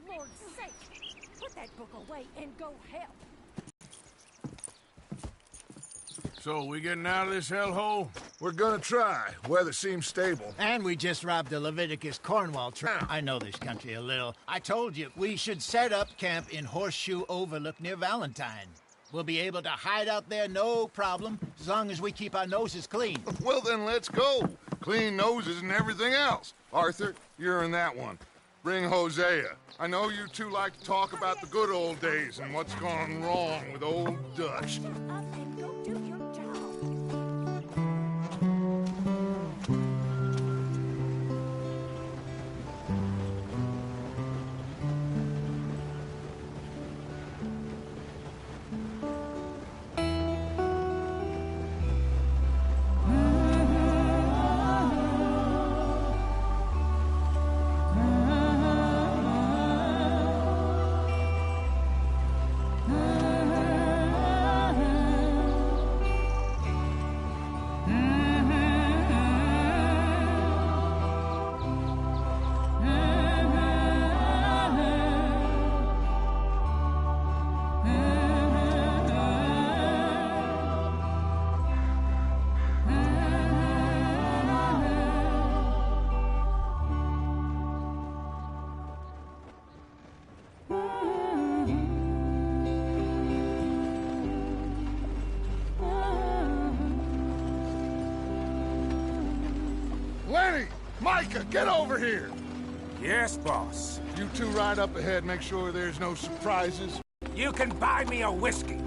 Lord's sake! Put that book away and go help! So, we getting out of this hellhole? We're gonna try. Weather seems stable. And we just robbed the Leviticus Cornwall train. I know this country a little. I told you, we should set up camp in Horseshoe Overlook near Valentine. We'll be able to hide out there, no problem, as long as we keep our noses clean. Well, then let's go. Clean noses and everything else. Arthur, you're in that one. Bring Hosea. I know you two like to talk about the good old days and what's gone wrong with old Dutch. Shut up and go do your job! Lenny! Micah, get over here! Yes, boss. You two ride up ahead, make sure there's no surprises. You can buy me a whiskey.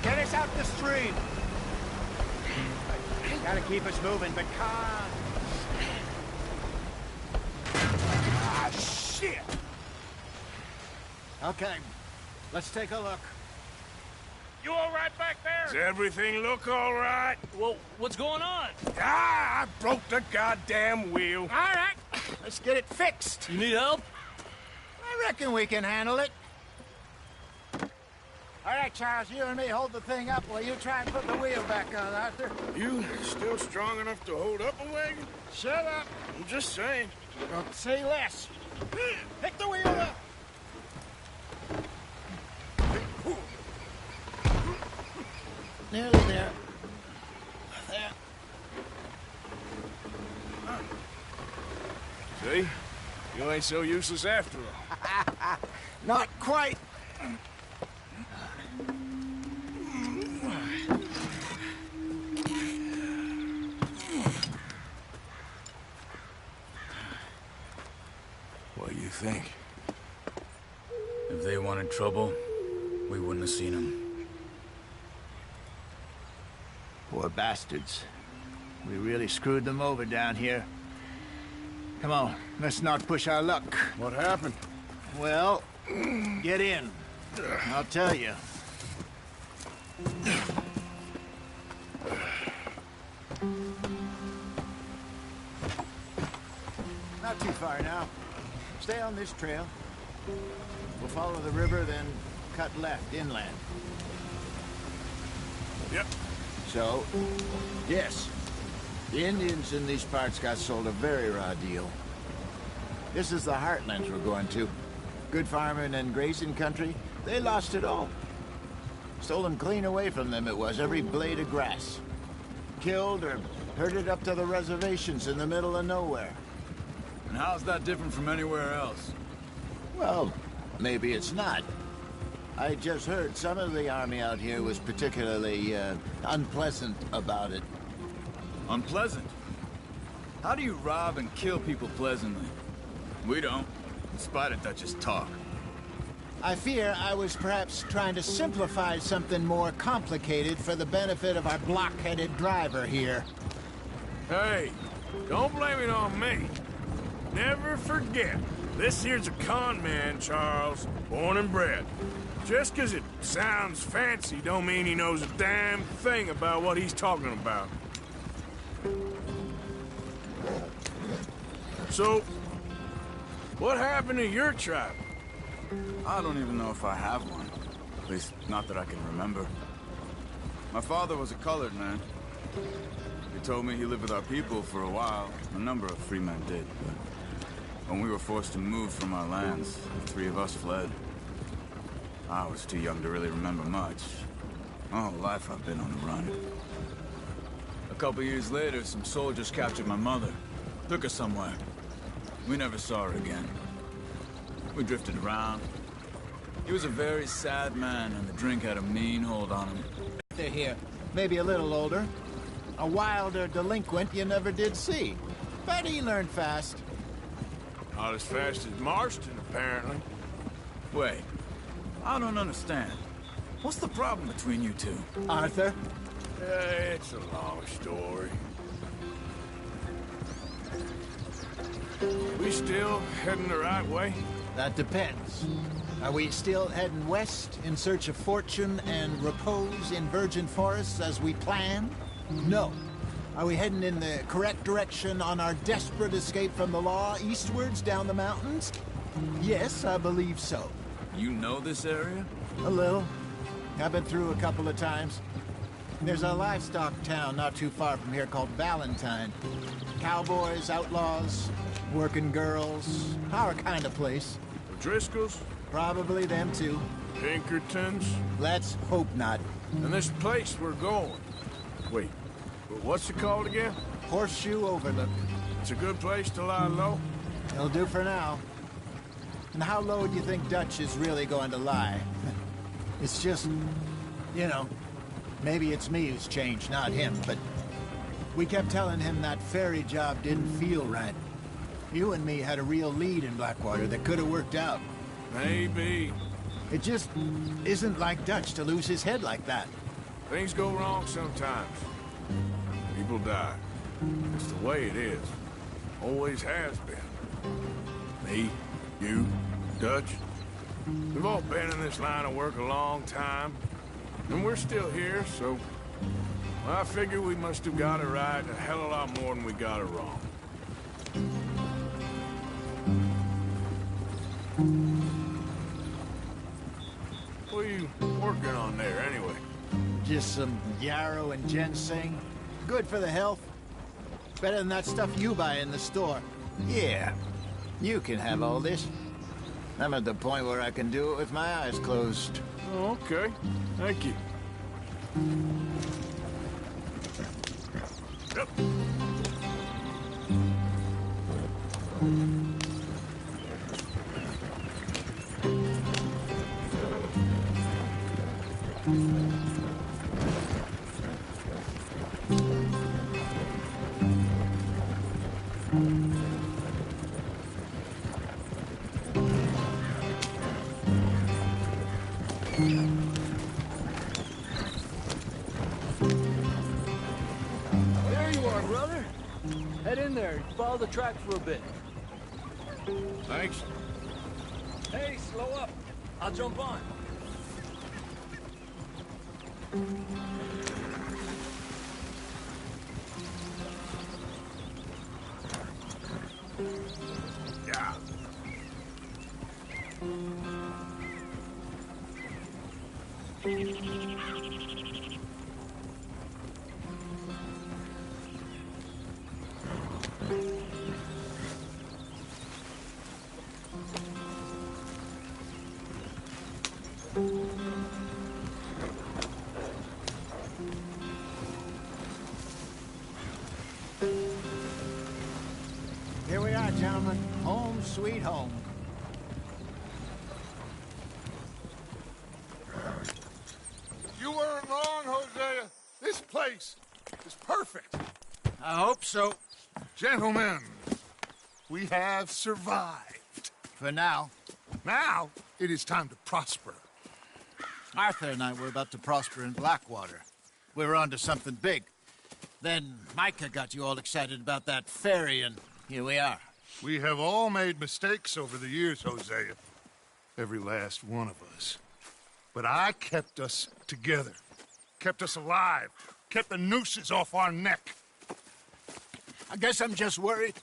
Get us out the stream. Gotta keep us moving, but calm. Ah, shit! Okay, let's take a look. You all right back there? Does everything look all right? Well, what's going on? Ah, I broke the goddamn wheel. All right, let's get it fixed. You need help? I reckon we can handle it. All right, Charles, you and me hold the thing up while you try and put the wheel back on, Arthur. You still strong enough to hold up a wagon? Shut up. I'm just saying. Don't say less. Pick the wheel up. Nearly there. There. See? You ain't so useless after all. Not quite. What do you think? If they wanted trouble, we wouldn't have seen them. Poor bastards. We really screwed them over down here. Come on, let's not push our luck. What happened? Well, get in. I'll tell you. Not too far now. Stay on this trail. We'll follow the river, then cut left inland. Yep. So, yes, the Indians in these parts got sold a very raw deal. This is the heartlands we're going to. Good farming and grazing country, they lost it all. Stolen clean away from them it was, every blade of grass. Killed or herded up to the reservations in the middle of nowhere. And how's that different from anywhere else? Well, maybe it's not. I just heard some of the army out here was particularly, unpleasant about it. Unpleasant? How do you rob and kill people pleasantly? We don't, in spite of Dutch's talk. I fear I was perhaps trying to simplify something more complicated for the benefit of our blockheaded driver here. Hey, don't blame it on me. Never forget, this here's a con man, Charles, born and bred. Just 'cause it sounds fancy don't mean he knows a damn thing about what he's talking about. So, what happened to your tribe? I don't even know if I have one. At least, not that I can remember. My father was a colored man. He told me he lived with our people for a while. A number of free men did, but when we were forced to move from our lands, the three of us fled. I was too young to really remember much. My whole life I've been on the run. A couple years later, some soldiers captured my mother. Took her somewhere. We never saw her again. We drifted around. He was a very sad man, and the drink had a mean hold on him. They're here. Maybe a little older. A wilder delinquent you never did see. But he learned fast. Not as fast as Marston, apparently. Wait, I don't understand. What's the problem between you two? Arthur? It's a long story. We still heading the right way? That depends. Are we still heading west in search of fortune and repose in virgin forests as we planned? No. Are we heading in the correct direction on our desperate escape from the law eastwards down the mountains? Yes, I believe so. You know this area? A little. I've been through a couple of times. There's a livestock town not too far from here called Valentine. Cowboys, outlaws, working girls, our kind of place. The Driscolls? Probably them too. Pinkertons? Let's hope not. And this place we're going. Wait, what's it called again? Horseshoe Overlook. It's a good place to lie low? It'll do for now. And how low do you think Dutch is really going to lie? It's just, you know, maybe it's me who's changed, not him, but we kept telling him that ferry job didn't feel right. You and me had a real lead in Blackwater that could have worked out. Maybe. It just isn't like Dutch to lose his head like that. Things go wrong sometimes. People die. It's the way it is. Always has been. Me, you, Dutch. We've all been in this line of work a long time. And we're still here, so... Well, I figure we must have got it right a hell of a lot more than we got it wrong. What are you working on there, anyway? Just some yarrow and ginseng. Good for the health. Better than that stuff you buy in the store. Yeah, you can have all this. I'm at the point where I can do it with my eyes closed. Oh, okay. Thank you. Yep. There you are, brother. Head in there and follow the track for a bit. Thanks. Hey, slow up. I'll jump on. Yeah. Here we are, gentlemen. Home sweet home. You weren't wrong, Hosea. This place is perfect. I hope so. Gentlemen, we have survived. For now. Now, it is time to prosper. Arthur and I were about to prosper in Blackwater. We were onto something big. Then Micah got you all excited about that ferry, and here we are. We have all made mistakes over the years, Hosea. Every last one of us. But I kept us together. Kept us alive. Kept the nooses off our neck. I guess I'm just worried.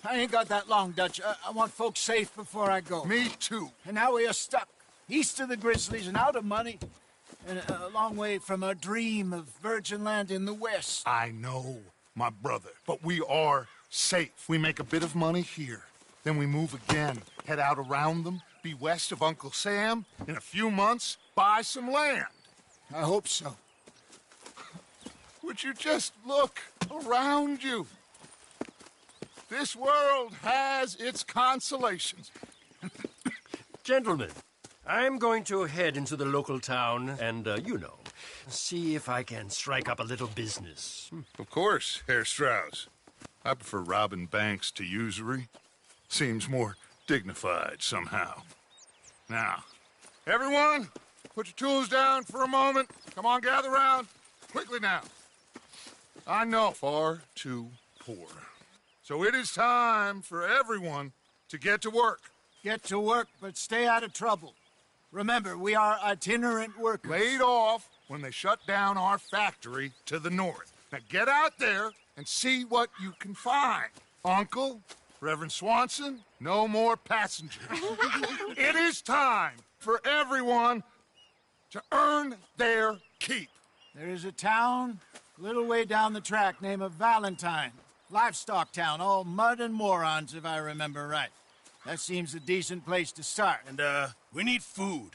I ain't got that long, Dutch. I want folks safe before I go. Me too. And now we are stuck, east of the Grizzlies and out of money, and a long way from our dream of virgin land in the west. I know, my brother, but we are safe. We make a bit of money here. Then we move again, head out around them, be west of Uncle Sam. In a few months, buy some land. I hope so. Would you just look around you? This world has its consolations. Gentlemen, I'm going to head into the local town and, see if I can strike up a little business. Of course, Herr Strauss. I prefer robbing banks to usury. Seems more dignified somehow. Now, everyone, put your tools down for a moment. Come on, gather round. Quickly now. I know, far too poor. So it is time for everyone to get to work. Get to work, but stay out of trouble. Remember, we are itinerant workers. Laid off when they shut down our factory to the north. Now get out there and see what you can find. Uncle, Reverend Swanson, no more passengers. It is time for everyone to earn their keep. There is a town a little way down the track named Valentine. Livestock town, all mud and morons, if I remember right. That seems a decent place to start. And, we need food.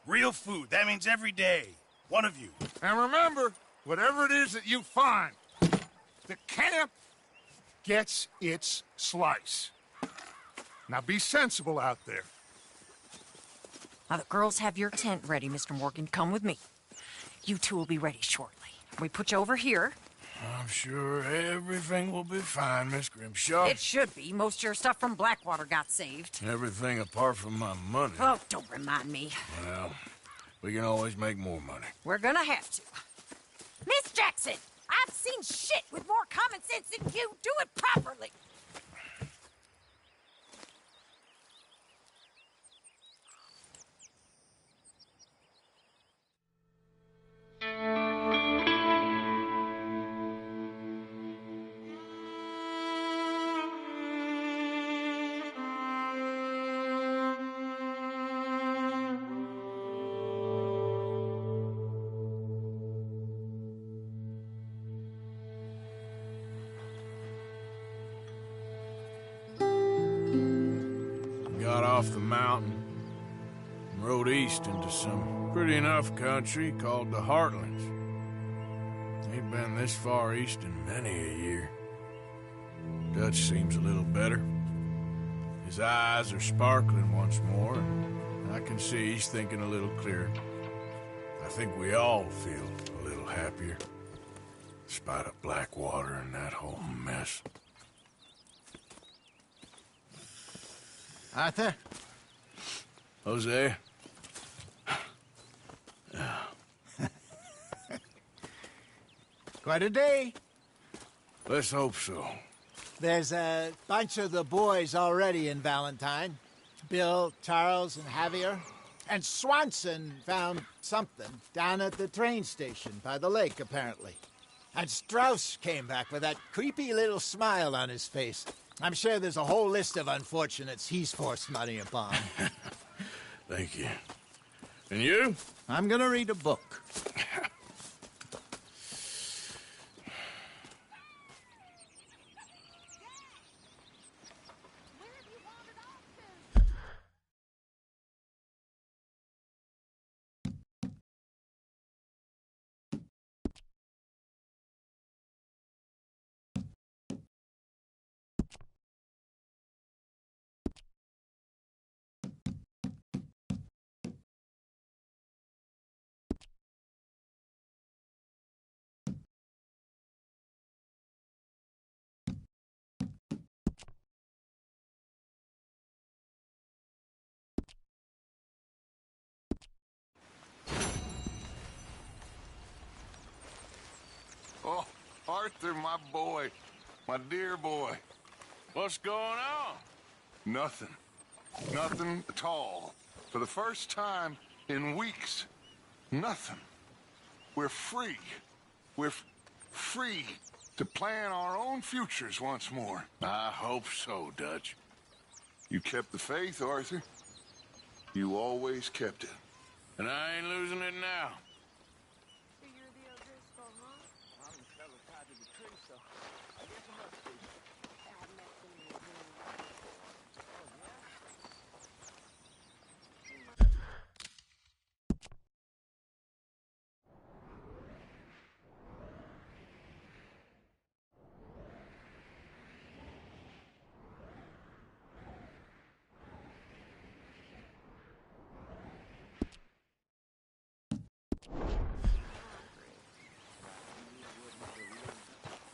Real food. That means every day. One of you. And remember, whatever it is that you find, the camp gets its slice. Now be sensible out there. Now the girls have your tent ready, Mr. Morgan. Come with me. You two will be ready shortly. We put you over here. I'm sure everything will be fine, Miss Grimshaw. It should be. Most of your stuff from Blackwater got saved. Everything apart from my money. Oh, don't remind me. Well, we can always make more money. We're gonna have to. Miss Jackson, I've seen shit with more common sense than you. Do it properly. Got off the mountain and rode east into some pretty enough country called the Heartlands. Ain't been this far east in many a year. Dutch seems a little better. His eyes are sparkling once more, and I can see he's thinking a little clearer. I think we all feel a little happier, despite of Blackwater and that whole mess. Arthur? Jose? Quite a day. Let's hope so. There's a bunch of the boys already in Valentine. Bill, Charles, and Javier. And Swanson found something down at the train station by the lake, apparently. And Strauss came back with that creepy little smile on his face. I'm sure there's a whole list of unfortunates he's forced money upon. Thank you. And you? I'm gonna read a book. Arthur, my boy. My dear boy. What's going on? Nothing. Nothing at all. For the first time in weeks. Nothing. We're free. We're free to plan our own futures once more. I hope so, Dutch. You kept the faith, Arthur. You always kept it. And I ain't losing it now.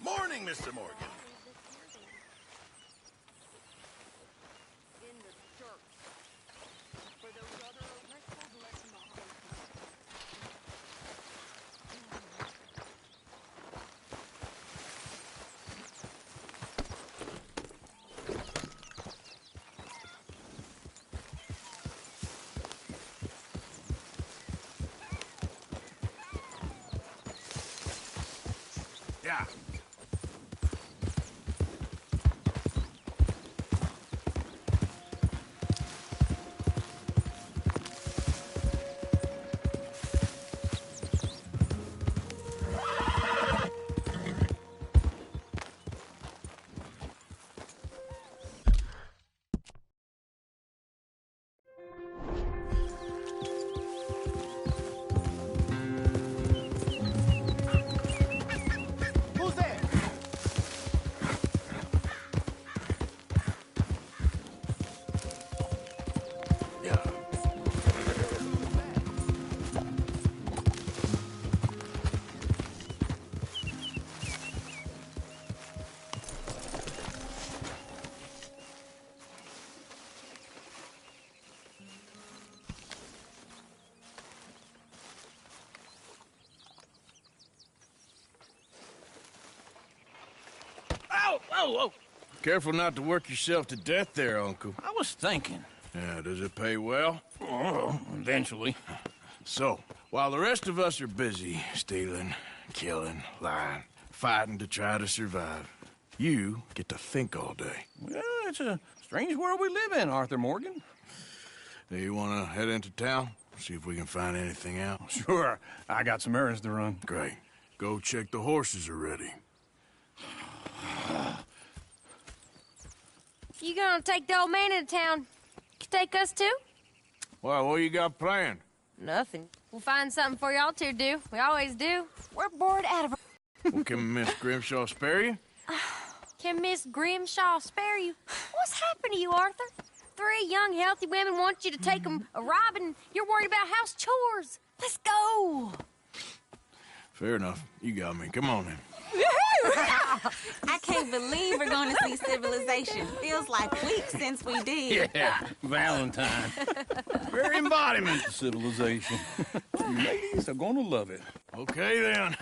Morning, Mr. Morgan. Yeah. Whoa! Careful not to work yourself to death there, Uncle. I was thinking. Yeah, does it pay well? Oh, eventually. So, while the rest of us are busy stealing, killing, lying, fighting to try to survive, you get to think all day. Well, it's a strange world we live in, Arthur Morgan. Do you want to head into town? See if we can find anything out? Sure. I got some errands to run. Great. Go check the horses are ready. You gonna take the old man into town? Take us too? Well, what you got planned? Nothing. We'll find something for y'all to do. We always do. We're bored out of Well, can Miss Grimshaw spare you? Can Miss Grimshaw spare you? What's happened to you, Arthur? 3 young, healthy women want you to take them a robbing. You're worried about house chores. Let's go. Fair enough. You got me. Come on then. I can't believe we're going to see civilization. Feels like weeks since we did. Yeah, Valentine. Very embodiment of civilization. You ladies are going to love it. Okay then.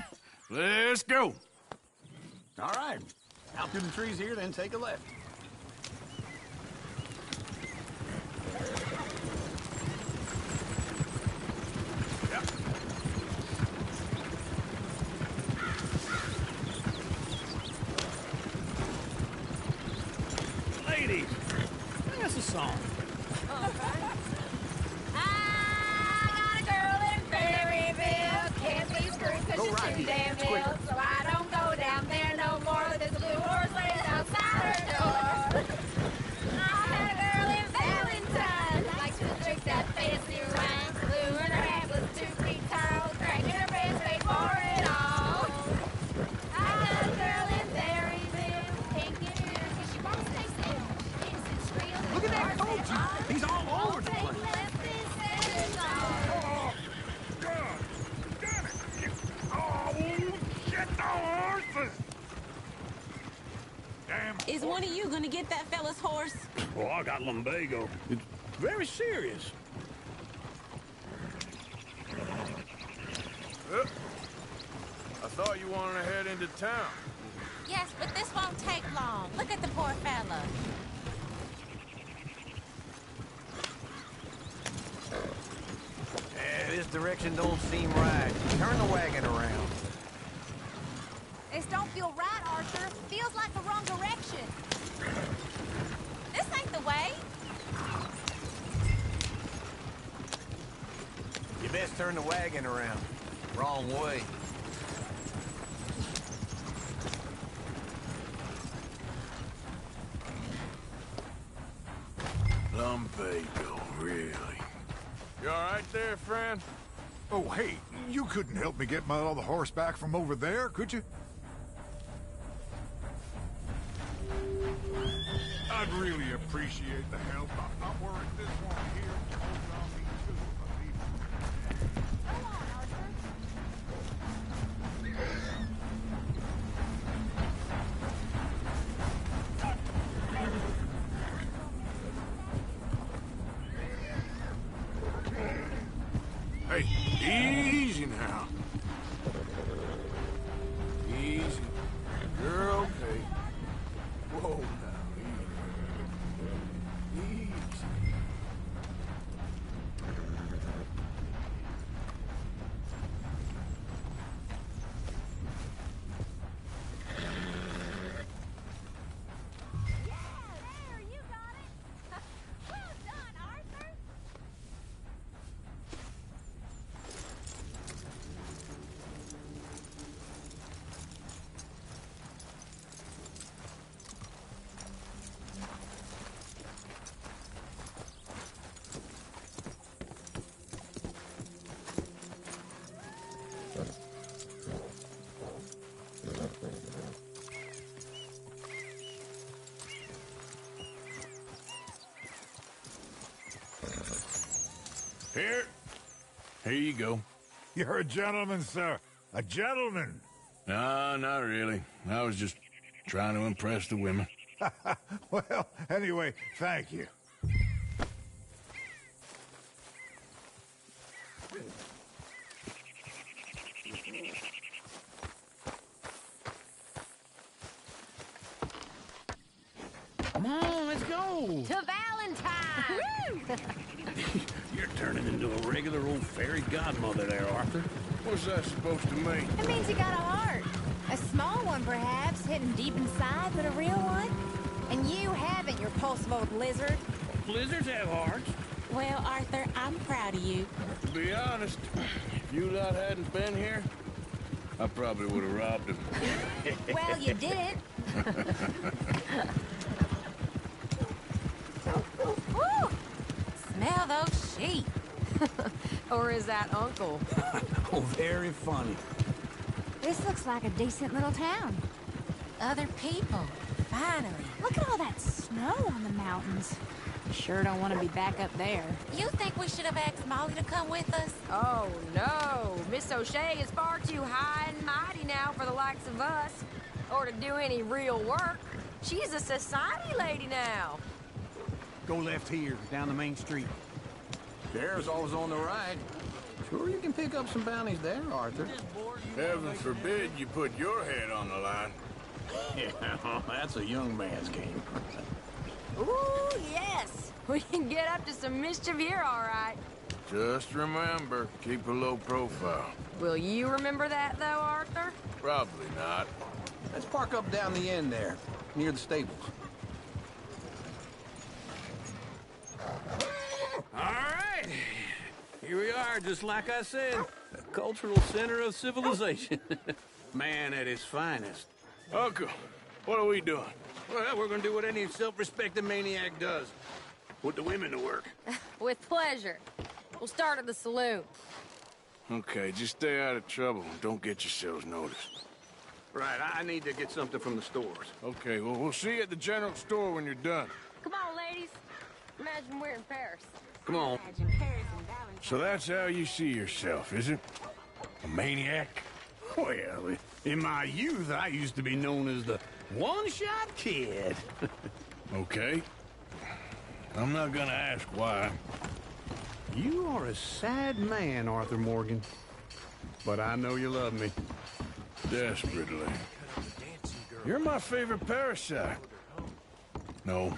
Let's go. All right. Out through the trees here, then take a left. Ladies, sing us a song. I got a girl in Berryville. Can't be screwed 'cause she's too damn ill. So I don't go down there no more. There's a blue horse laid outside her door. I got a girl in Valentine. Likes to drink that fancy wine. Blue and her hat was 2 feet tall. Cracking her breast paid for it all. I got a girl in Berryville. Can't get her 'cause she won't stay still. She thinks it's real. Look at that coach. He's all over the place. Is one of you going to get that fella's horse? Oh, I got lumbago. It's very serious. I thought you wanted to head into town. Yes, but this won't take long. Look at the poor fella. This direction don't seem right. Turn the wagon around. This don't feel right, Arthur. Feels like the wrong direction. This ain't the way. You best turn the wagon around. Wrong way. Lumbago, really? You all right there, friend? Oh, hey, you couldn't help me get my other horse back from over there, could you? I'd really appreciate the help. I'm not worried this one here holds on me too, believe me. Go on, Arthur. Hey, easy now. Easy. You're okay. Whoa, now, easy. Easy. Yeah, there, you got it. Well done, Arthur. Here you go. You're a gentleman, sir. A gentleman. No, not really. I was just trying to impress the women. Well, anyway, thank you. Come on, let's go. To Valentine. You're turning into a regular old fairy godmother there, Arthur. What's that supposed to mean? It means you got a heart. A small one, perhaps, hidden deep inside, but a real one. And you haven't, you repulsive old lizard. Blizzards have hearts. Well, Arthur, I'm proud of you. To be honest, if you lot hadn't been here, I probably would have robbed him. Well, you didn't. Woo! Smell those sheep. Or is that Uncle? Oh, very funny. This looks like a decent little town. Other people. Finally. Look at all that snow on the mountains. Sure don't want to be back up there. You think we should have asked Molly to come with us? Oh, no. Miss O'Shea is far too high and mighty now for the likes of us. Or to do any real work. She's a society lady now. Go left here, down the main street. There's always on the right. Sure you can pick up some bounties there, Arthur. Heaven forbid you put your head on the line. Yeah, that's a young man's game. Ooh, yes. We can get up to some mischief here, all right. Just remember, keep a low profile. Will you remember that, though, Arthur? Probably not. Let's park up down the end there, near the stables. All right. Here we are, just like I said. The cultural center of civilization. Man at his finest. Uncle, what are we doing? Well, we're gonna do what any self-respecting maniac does. Put the women to work. With pleasure. We'll start at the saloon. Okay, just stay out of trouble and don't get yourselves noticed. Right, I need to get something from the stores. Okay, well, we'll see you at the general store when you're done. Come on, ladies. Imagine we're in Paris. Come on. Imagine Paris and Valentine. So that's how you see yourself, is it? A maniac? Well, in my youth, I used to be known as the one-shot kid. Okay. I'm not gonna ask why. You are a sad man, Arthur Morgan. But I know you love me. Desperately. You're my favorite parasite. No.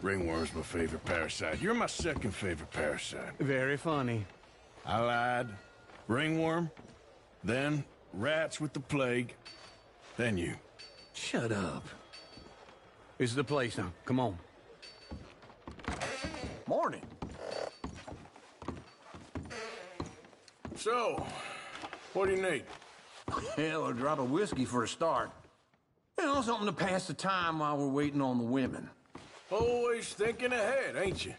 Ringworm's my favorite parasite. You're my second favorite parasite. Very funny. I lied. Ringworm, then rats with the plague, then you. Shut up. This is the place now. Come on. Morning. So, what do you need? Hell, a drop of whiskey for a start. You know, something to pass the time while we're waiting on the women. Always thinking ahead, ain't you?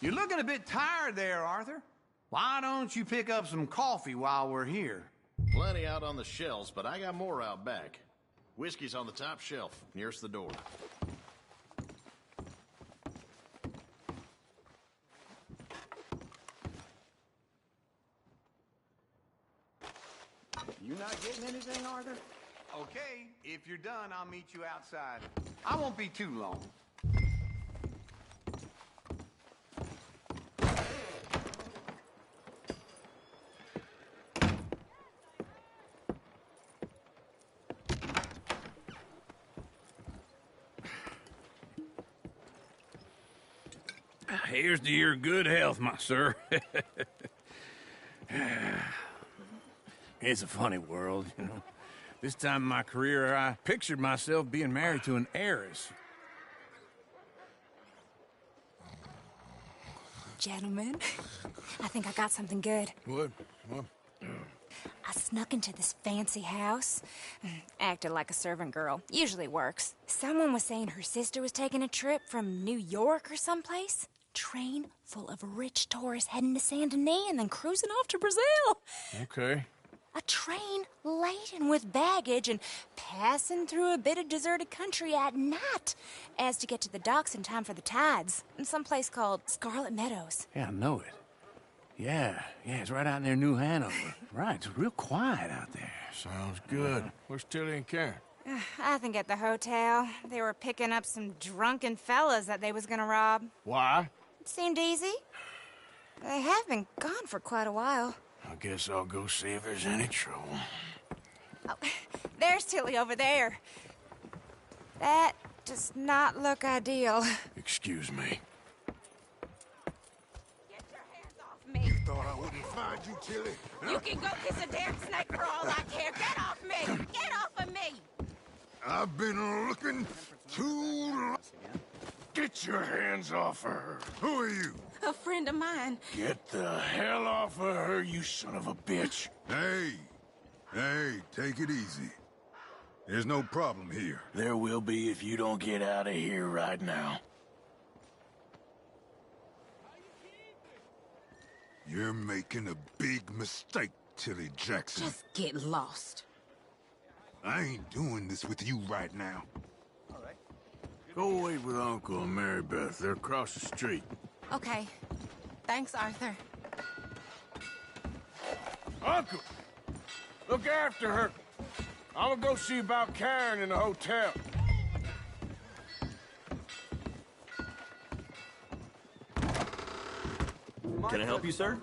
You're looking a bit tired there, Arthur. Why don't you pick up some coffee while we're here? Plenty out on the shelves, but I got more out back. Whiskey's on the top shelf, nearest the door. You not getting anything, Arthur? Okay, if you're done, I'll meet you outside. I won't be too long. Here's to your good health, my sir. It's a funny world, you know. This time in my career, I pictured myself being married to an heiress. Gentlemen, I think I got something good. What? I snuck into this fancy house. Acted like a servant girl. Usually works. Someone was saying her sister was taking a trip from New York or someplace. Train full of rich tourists heading to Saint Denis and then cruising off to Brazil. Okay. A train laden with baggage and passing through a bit of deserted country at night as to get to the docks in time for the tides in some place called Scarlet Meadows. Yeah, I know it. Yeah, it's right out near New Hanover. Right, it's real quiet out there. Sounds good. Where's Tilly and Karen? I think at the hotel. They were picking up some drunken fellas that they was gonna rob. Why? It seemed easy. They have been gone for quite a while. I guess I'll go see if there's any trouble. Oh, there's Tilly over there. That does not look ideal. Excuse me. Get your hands off me. You thought I wouldn't find you, Tilly? You can go kiss a damn snake for all I care. Get off me! Get off of me! I've been looking too long. Get your hands off of her. Who are you? A friend of mine. Get the hell off of her, you son of a bitch. Hey, take it easy. There's no problem here. There will be if you don't get out of here right now. You're making a big mistake, Tilly Jackson. Just get lost. I ain't doing this with you right now. Go wait with Uncle and Mary Beth. They're across the street. Okay. Thanks, Arthur. Uncle! Look after her. I'm gonna go see about Karen in the hotel. Can I help you, sir?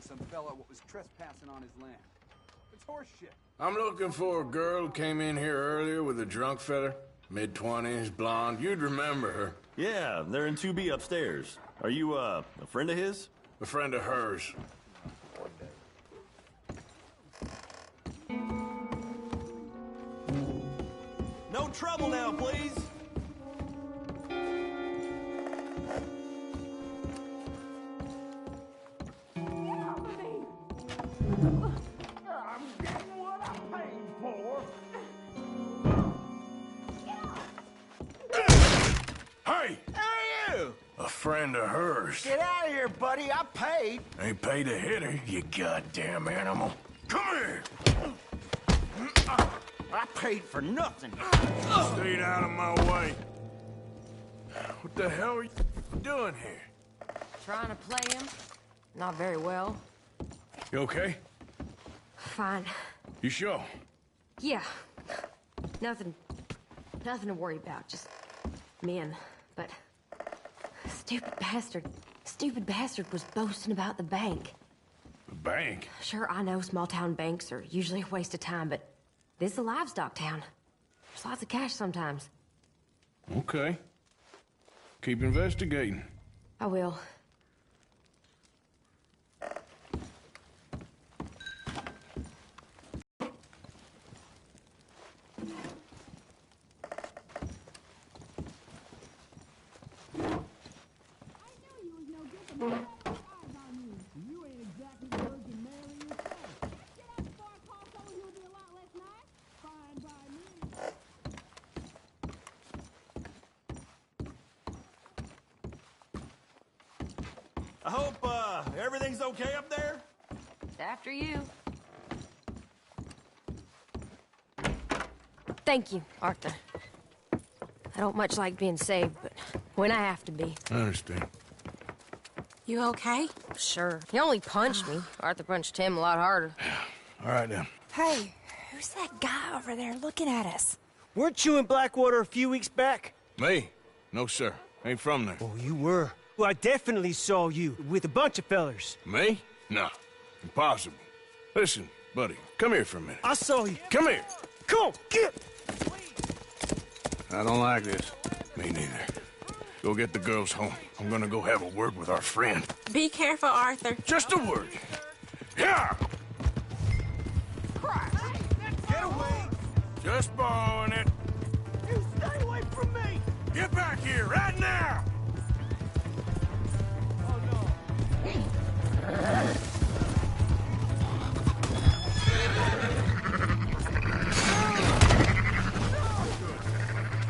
Some fella what was trespassing on his land. It's horseshit. I'm looking for a girl who came in here earlier with a drunk fella. Mid-20s, blonde. You'd remember her. Yeah, they're in 2B upstairs. Are you, a friend of his? A friend of hers. No trouble now, please. I'm getting what I'm paying for. Hey! Who are you? A friend of hers. Get out of here, buddy. I paid. Ain't paid to hit her, you goddamn animal. Come here! I paid for nothing. Stayed out of my way. What the hell are you doing here? Trying to play him. Not very well. You okay? Fine. You sure? Yeah. Nothing to worry about. Just men. But stupid bastard was boasting about the bank. The bank? Sure, I know small town banks are usually a waste of time, but This is a livestock town. There's lots of cash sometimes. Okay. Keep investigating. I will. I hope, everything's okay up there? After you. Thank you, Arthur. I don't much like being saved, but when I have to be. I understand. You okay? Sure. He only punched me. Arthur punched him a lot harder. All right, then. Hey, who's that guy over there looking at us? Weren't you in Blackwater a few weeks back? Me? No, sir. Ain't from there. Oh, you were. Well, I definitely saw you with a bunch of fellers. Me? No. Impossible. Listen, buddy, come here for a minute. I saw you. Come here. Come on, get! I don't like this. Me neither. Go get the girls home. I'm gonna go have a word with our friend. Be careful, Arthur. Just a word. Yeah! Get away! Just borrowing it. You stay away from me! Get back here right now!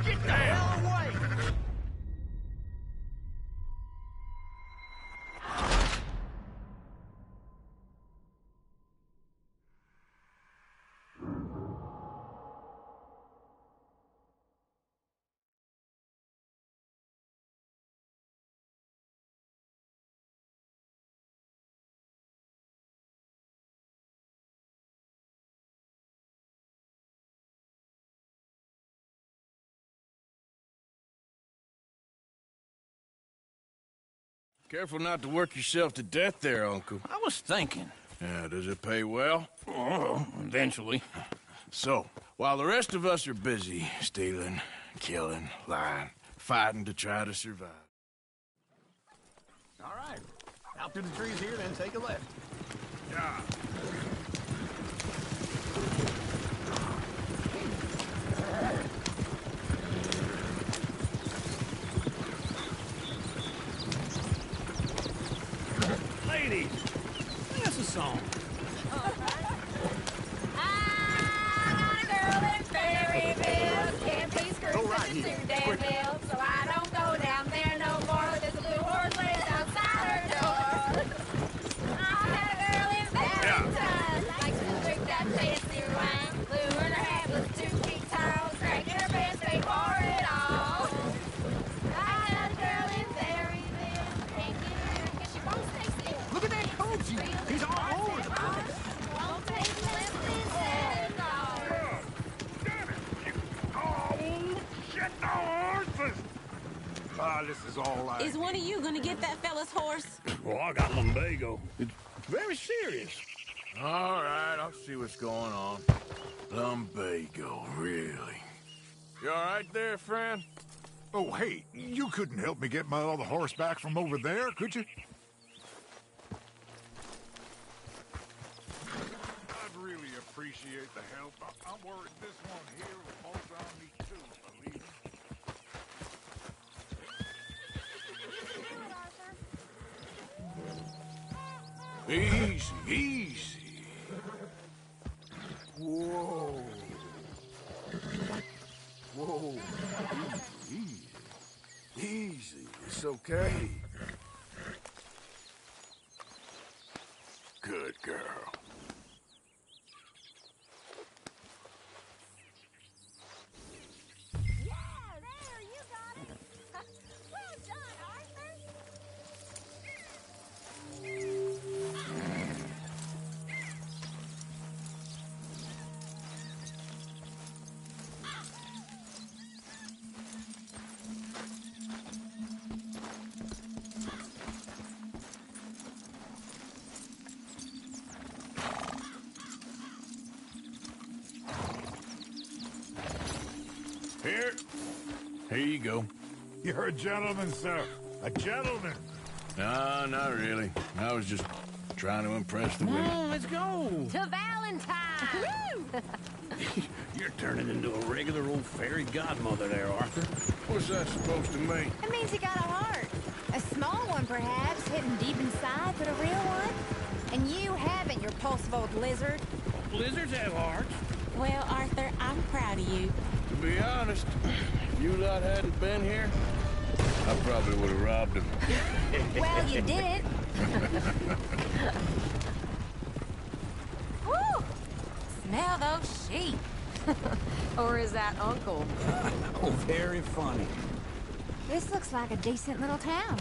Get the hell away! Careful not to work yourself to death there, Uncle. I was thinking. Yeah, does it pay well? Oh, eventually. So, while the rest of us are busy stealing, killing, lying, fighting to try to survive. All right. Out through the trees here, then take a left. Yeah. Ladies, sing us a song. Go right here. So I don't go down there no more. There's a blue horse laid outside her door. I had a girl in Valentine. Likes to drink that fancy wine. Blue in her hat with 2 feet tall. Cracking her pants, they pour it all. I had a girl in Berryville. Can't get her because she won't stay still. Look at that coach. He's all over the place. Won't take less than $7. Damn it! Oh, shit, the horses! Ah, this is all right. Is one of you gonna get that fella's horse? Well, I got lumbago. It's very serious. All right, I'll see what's going on. Lumbago, really? You all right there, friend? Oh, hey, you couldn't help me get my other horse back from over there, could you? I'd really appreciate the help. I'm worried this one here will bolt on me too, believe me. Easy, easy. Whoa. Whoa. Easy, easy. Easy. It's okay. Good girl. Yeah, there, you got it. Well done, Arthur. Here. Here you go. You're a gentleman, sir. A gentleman. No, not really. I was just trying to impress the women. Let's go. To Valentine! You're turning into a regular old fairy godmother there, Arthur. What's that supposed to mean? It means you got a heart. A small one, perhaps, hidden deep inside, but a real one. And you haven't, you repulsive old lizard. Lizards have hearts. Well, Arthur, I'm proud of you. To be honest, if you lot hadn't been here, I probably would have robbed him. Well, you did. Woo! Smell those sheep. Or is that Uncle? Oh, very funny. This looks like a decent little town.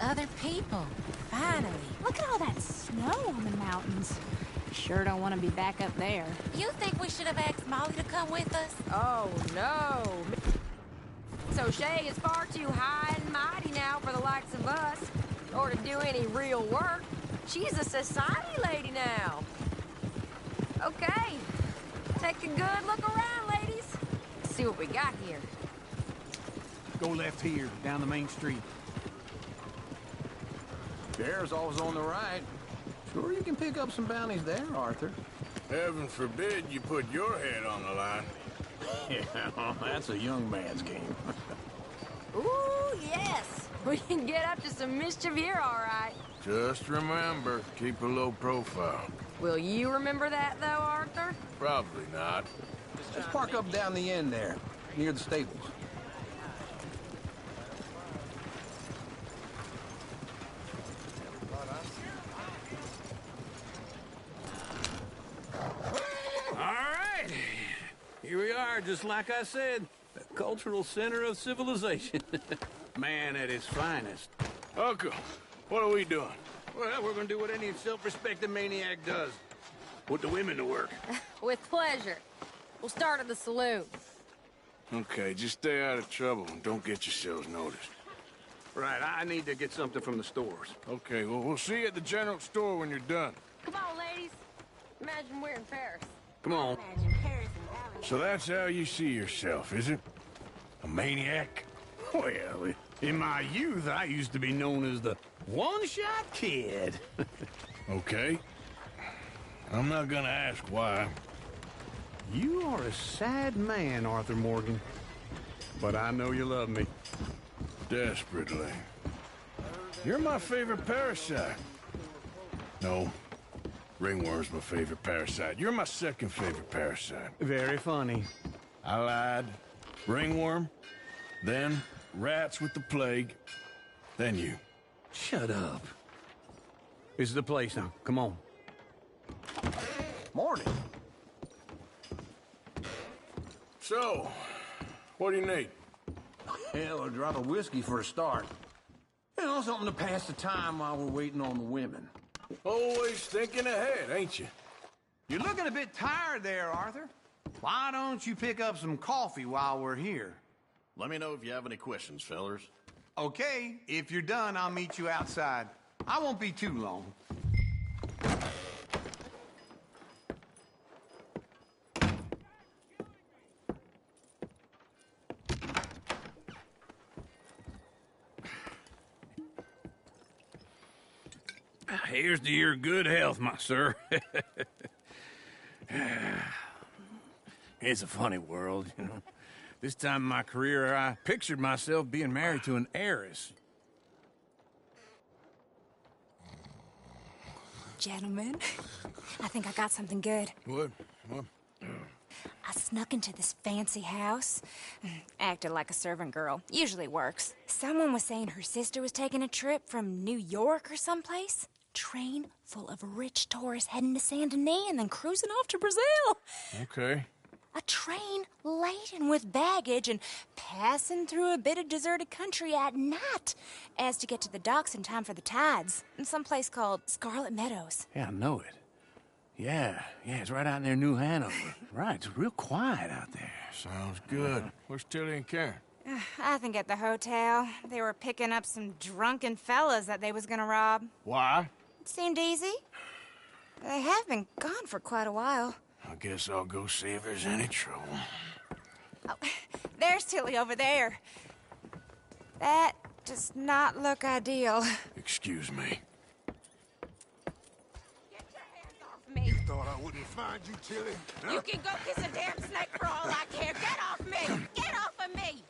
Other people. Finally. Look at all that snow on the mountains. Sure don't want to be back up there. You think we should have asked Molly to come with us? Oh, no. Miss O'Shea is far too high and mighty now for the likes of us. Or to do any real work. She's a society lady now. Okay. Take a good look around, ladies. See what we got here. Go left here, down the main street. Bear's always on the right. Sure you can pick up some bounties there, Arthur. Heaven forbid you put your head on the line. Yeah, that's a young man's game. Ooh, yes. We can get up to some mischief here, all right. Just remember, keep a low profile. Will you remember that, though, Arthur? Probably not. Let's park up down the end there, near the stables. All right. Here we are, just like I said. The cultural center of civilization. Man at his finest. Uncle, what are we doing? Well, we're gonna do what any self-respecting maniac does. Put the women to work. With pleasure. We'll start at the saloon. Okay, just stay out of trouble and don't get yourselves noticed. Right, I need to get something from the stores. Okay, well, we'll see you at the general store when you're done. Come on, ladies. Imagine we're in Paris. Come on. So that's how you see yourself, is it? A maniac? Well, in my youth, I used to be known as the one-shot kid. Okay. I'm not gonna ask why. You are a sad man, Arthur Morgan. But I know you love me. Desperately. You're my favorite parasite. No. Ringworm's my favorite parasite. You're my second favorite parasite. Very funny. I lied. Ringworm. Then rats with the plague. Then you. Shut up. This is the place now. Come on. Morning. So, what do you need? Hell, a drop of whiskey for a start. You know, something to pass the time while we're waiting on the women. Always thinking ahead, ain't you? You're looking a bit tired there, Arthur. Why don't you pick up some coffee while we're here? Let me know if you have any questions, fellers. Okay, if you're done, I'll meet you outside. I won't be too long. Here's to your good health, my sir. It's a funny world, you know. This time in my career, I pictured myself being married to an heiress. Gentlemen, I think I got something good. What? I snuck into this fancy house. Acted like a servant girl. Usually works. Someone was saying her sister was taking a trip from New York or someplace. Train full of rich tourists heading to Saint Denis and then cruising off to Brazil. Okay. A train laden with baggage and passing through a bit of deserted country at night as to get to the docks in time for the tides in some place called Scarlet Meadows. Yeah, I know it. Yeah, it's right out near New Hanover. Right, it's real quiet out there. Sounds good. Where's Tilly and Karen? I think at the hotel. They were picking up some drunken fellas that they was gonna rob. Why? It seemed easy. They have been gone for quite a while. I guess I'll go see if there's any trouble. Oh, There's Tilly over there. That does not look ideal. Excuse me. Me. You thought I wouldn't find you, Tilly? Huh? You can go kiss a damn snake for all I care. Get off me! Get off of me!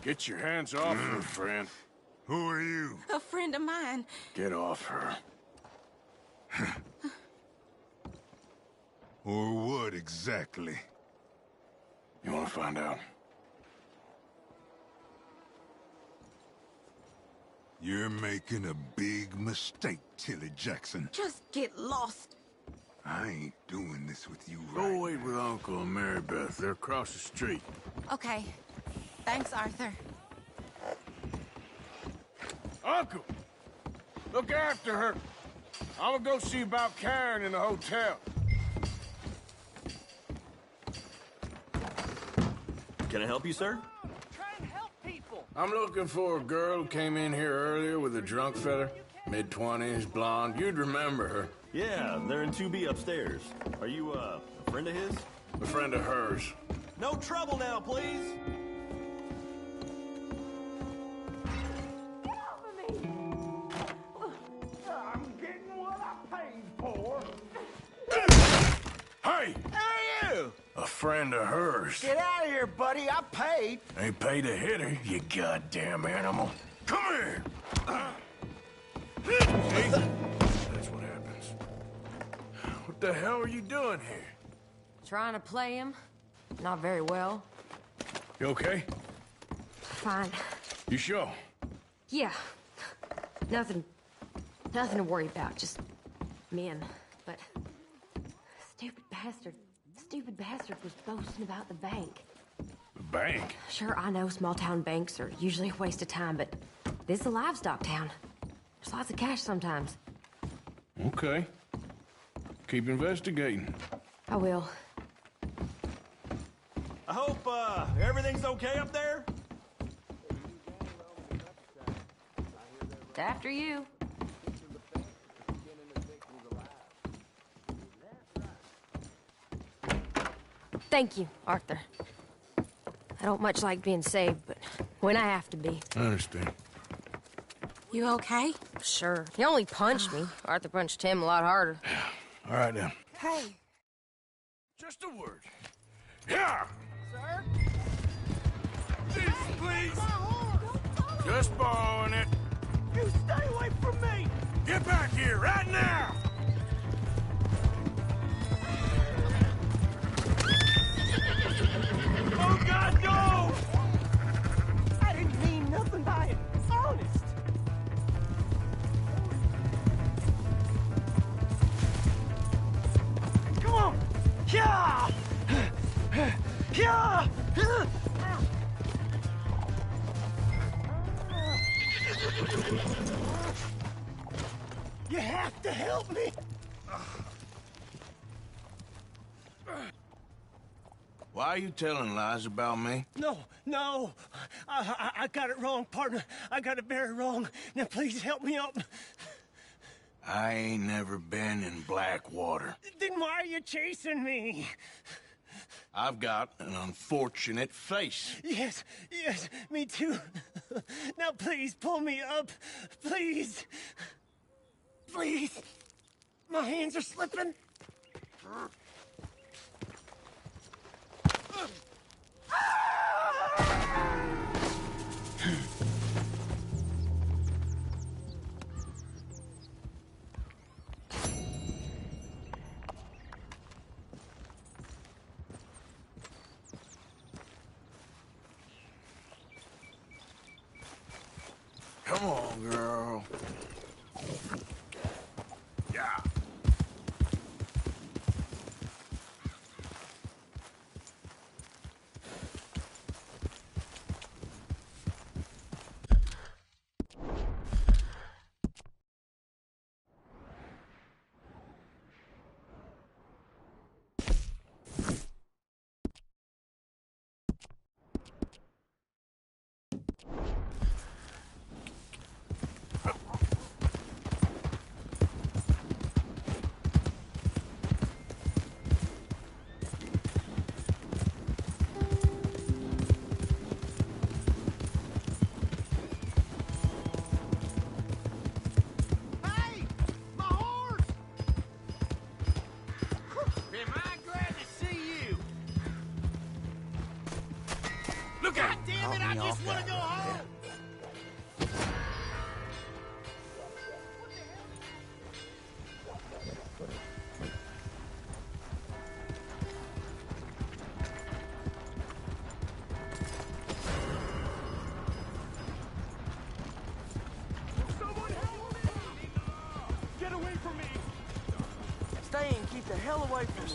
Get your hands off her, friend. Who are you? A friend of mine. Get off her. Or what exactly? You want to find out? You're making a big mistake, Tilly Jackson. Just get lost. I ain't doing this with you Go right wait with Uncle and Mary Beth. They're across the street. Okay. Thanks, Arthur. Uncle! Look after her. I'm gonna go see about Karen in the hotel. Can I help you, sir? I'm looking for a girl who came in here earlier with a drunk fella. Mid-20s, blonde. You'd remember her. Yeah, they're in 2B upstairs. Are you, a friend of his? A friend of hers. No trouble now, please! I'm getting what I paid for. Hey! Who are you? A friend of hers. Get out of here, buddy. I paid. Ain't paid to hit her, you goddamn animal. Come here! See? That's what happens. What the hell are you doing here? Trying to play him. Not very well. You okay? Fine. You sure? Yeah. Nothing to worry about. Just men. But stupid bastard was boasting about the bank. The bank? Sure, I know small town banks are usually a waste of time, but this is a livestock town. There's lots of cash sometimes. Okay. Keep investigating. I will. I hope, everything's okay up there? It's after you. Thank you, Arthur. I don't much like being saved, but when I have to be. I understand. You okay? Sure. He only punched me. Arthur punched him a lot harder. All right, then. Hey. Just a word. Yeah! Sir? Please! Just borrowing it. You stay away from me! Get back here, right now! Oh, God, no! I didn't mean nothing by it. Honest. Come on! Yeah! Yeah! You have to help me! Why are you telling lies about me? No. I got it wrong, partner. I got it very wrong. Now, please help me up. I ain't never been in Blackwater. Then why are you chasing me? I've got an unfortunate face. Yes, me too. Now, please, pull me up. Please. Please. My hands are slipping. Come on, girl. Yeah. Damn it, I just want to go home! Get away from me! Stay and keep the hell away from me.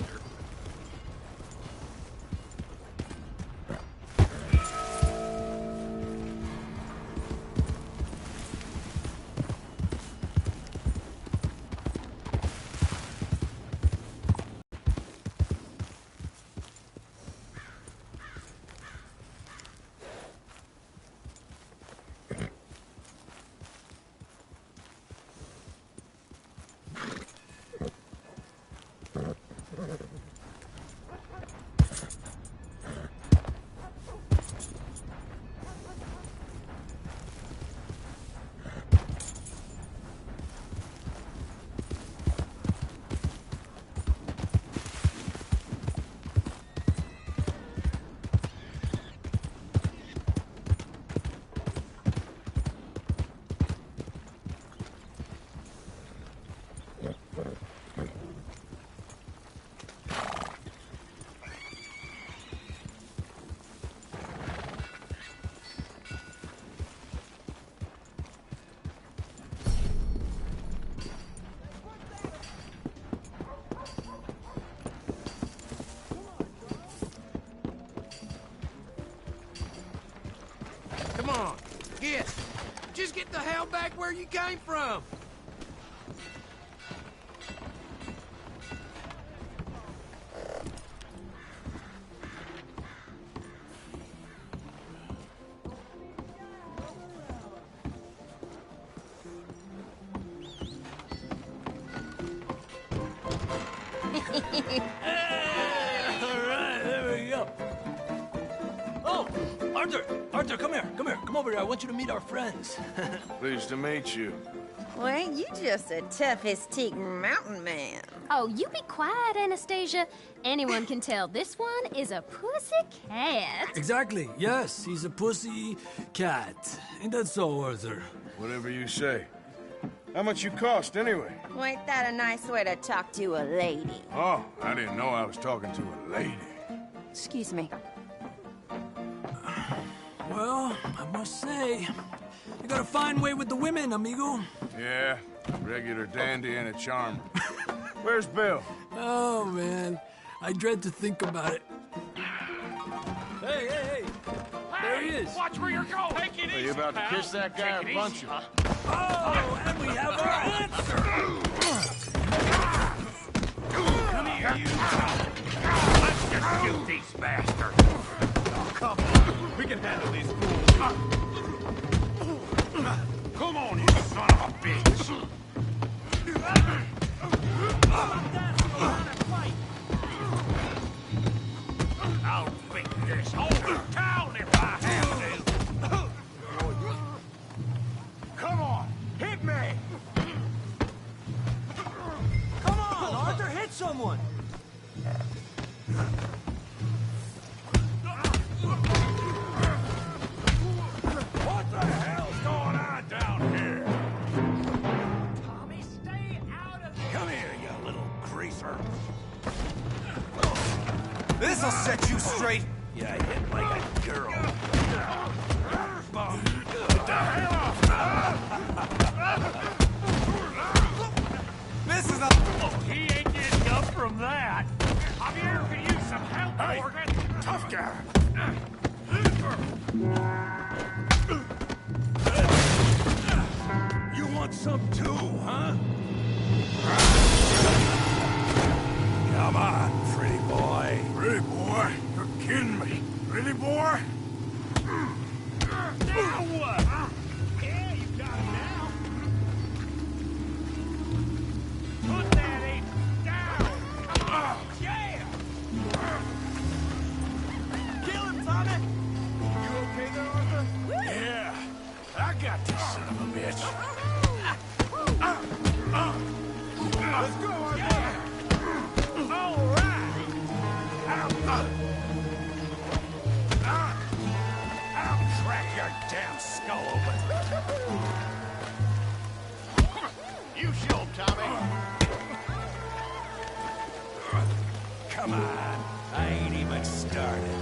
Come on, just get the hell back where you came from. Arthur, come here. Come over here. I want you to meet our friends. Pleased to meet you. Well, ain't you just a toughest mountain man? Oh, you be quiet, Anastasia. Anyone can tell this one is a pussy cat. Exactly. Yes, he's a pussy cat. Ain't that so, Arthur? Whatever you say. How much you cost, anyway? Well, ain't that a nice way to talk to a lady? Oh, I didn't know I was talking to a lady. Excuse me. Well, I must say, you got a fine way with the women, amigo. Yeah, regular dandy and a charmer. Where's Bill? Oh, man. I dread to think about it. Hey! There he is. Watch where you're going. Take it easy, Are you about to pal. kiss that guy or punch him? Oh, and we have our answer. Come here, you. Let's just shoot these bastards. Oh, come on. We can handle these fools. Come on, you son of a bitch. I'll beat this whole town if I have to. Come on, hit me. Come on, Arthur, hit someone. What the hell's going on down here? Tommy, stay out of this. Come here, you little greaser. This'll set you straight. You hit like a girl. Get the hell off! This is a... Oh, he ain't getting up from that. Javier could use some help, Morgan. Tough guy. You want some too, huh? Come on, pretty boy. Pretty boy? You're kidding me. Pretty boy? Now what? Yeah, you got it now. Put that ape down. Yeah. Kill him, Tommy. You okay there, Arthur? Yeah. I got this son of a bitch. Let's go, Arthur. Yeah. All right. your damn skull open. You show him, Tommy. Come on. I ain't even started.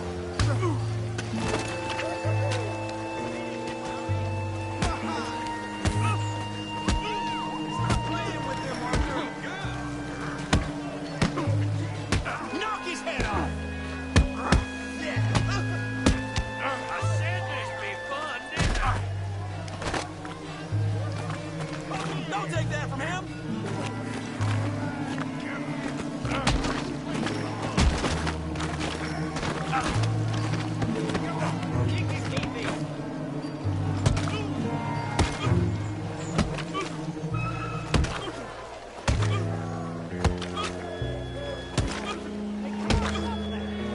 Knock his head off! I said this be fun, didn't I? Don't take that from him! Keep his teeth in.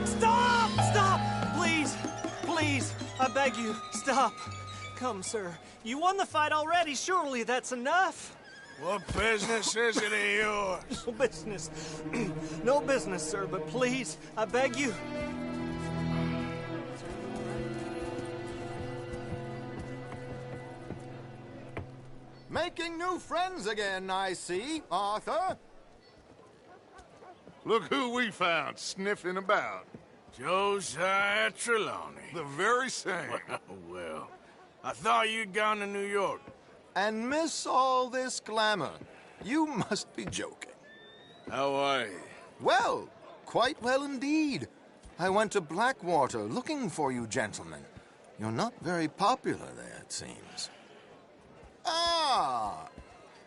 Stop! Stop! Please! Please! I beg you, stop. Come, sir. You won the fight already. Surely that's enough. What business is it of yours? No business. No business, sir, but please, I beg you. Making new friends again, I see, Arthur. Look who we found sniffing about. Josiah Trelawney. The very same. Well, I thought you'd gone to New York. And miss all this glamour. You must be joking. How are you? Well, quite well indeed. I went to Blackwater looking for you gentlemen. You're not very popular there, it seems. Ah,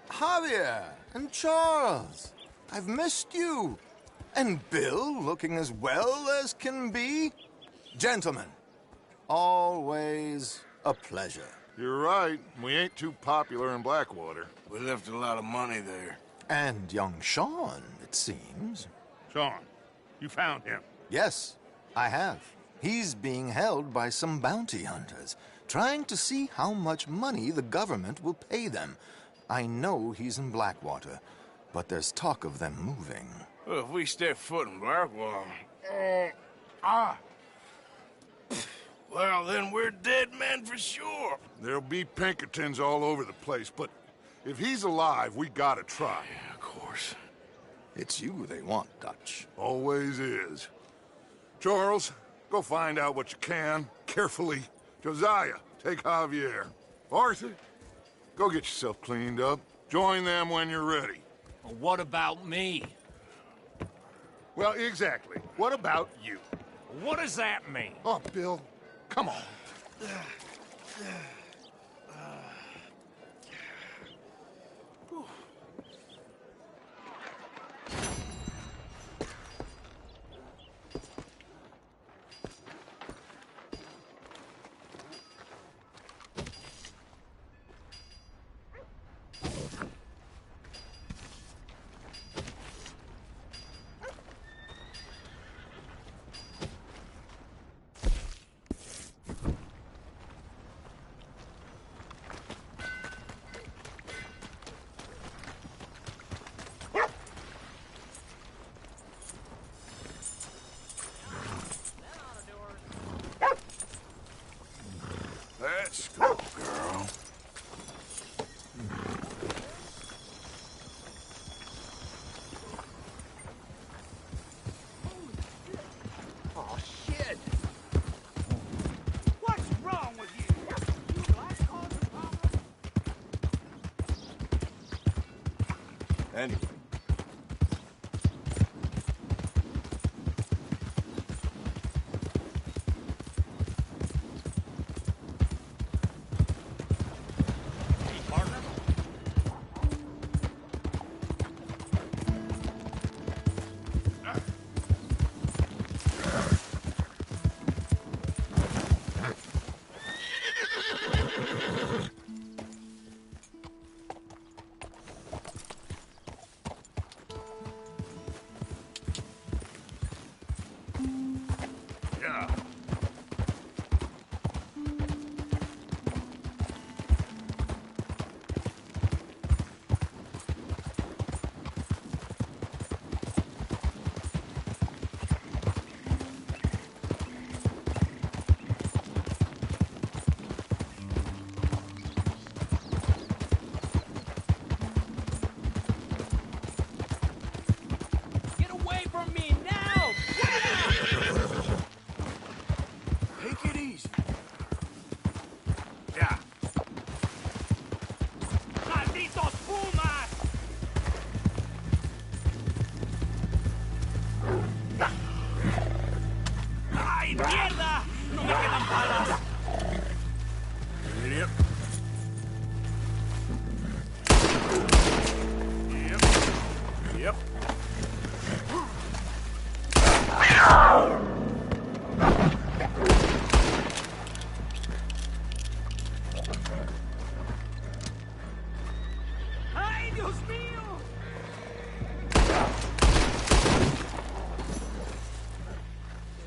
Javier and Charles. I've missed you. And Bill looking as well as can be. Gentlemen, always a pleasure. You're right. We ain't too popular in Blackwater. We left a lot of money there. And young Sean, it seems. Sean, you found him? Yes, I have. He's being held by some bounty hunters, trying to see how much money the government will pay them. I know he's in Blackwater, but there's talk of them moving. Well, if we step foot in Blackwater... Well, then we're dead men for sure. There'll be Pinkertons all over the place, but if he's alive, we gotta try. Yeah, of course. It's you they want, Dutch. Always is. Charles, go find out what you can, carefully. Josiah, take Javier. Arthur, go get yourself cleaned up. Join them when you're ready. Well, what about me? Well, exactly. What about you? What does that mean? Oh, Bill, come on. Let's go, girl. Oh, shit! What's wrong with you? You black causing problems? Anyway. Yeah. ¡Ay, Dios mío!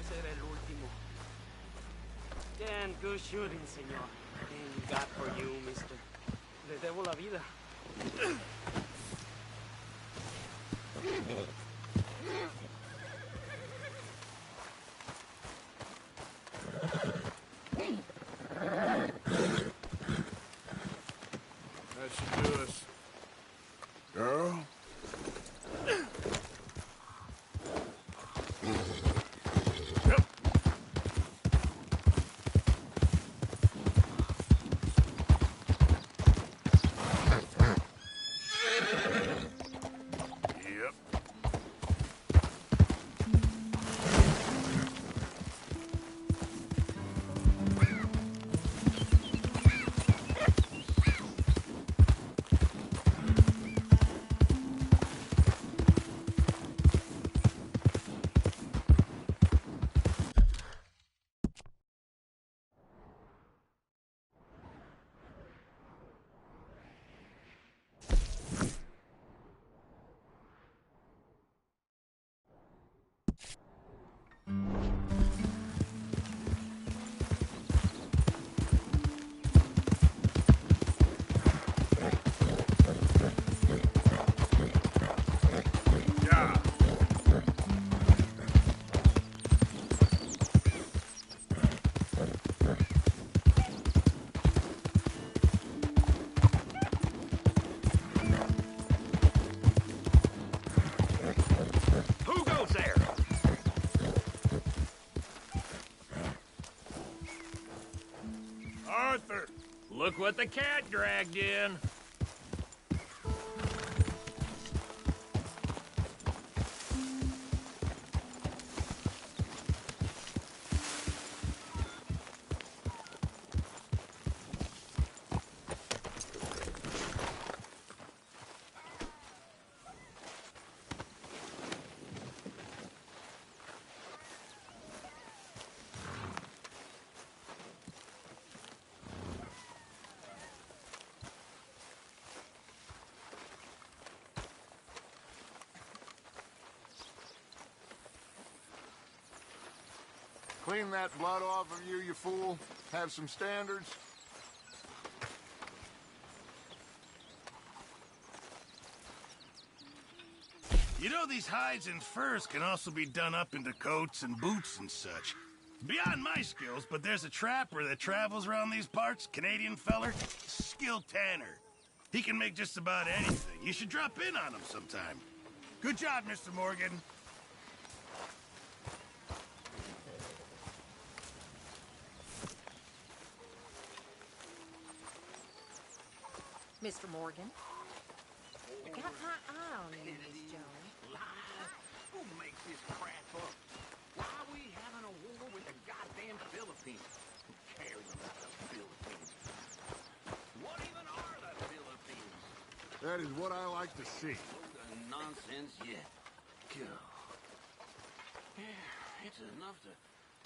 Ese era el último. Damn good shooting, señor. Thank God for you, mister. Le debo la vida. That should do us. Girl? Yep. Yep. Who goes there? Arthur! Look what the cat dragged in. Clean that blood off of you, you fool. Have some standards. You know, these hides and furs can also be done up into coats and boots and such. Beyond my skills, but there's a trapper that travels around these parts, Canadian feller, skilled tanner. He can make just about anything. You should drop in on him sometime. Good job, Mr. Morgan. Mr. Morgan. Got my eye on you, Miss Jones. Who makes this crap up? Why are we having a war with the goddamn Philippines? Who cares about the Philippines? What even are the Philippines? That is what I like to see. Nonsense yet. God. Yeah, it's enough to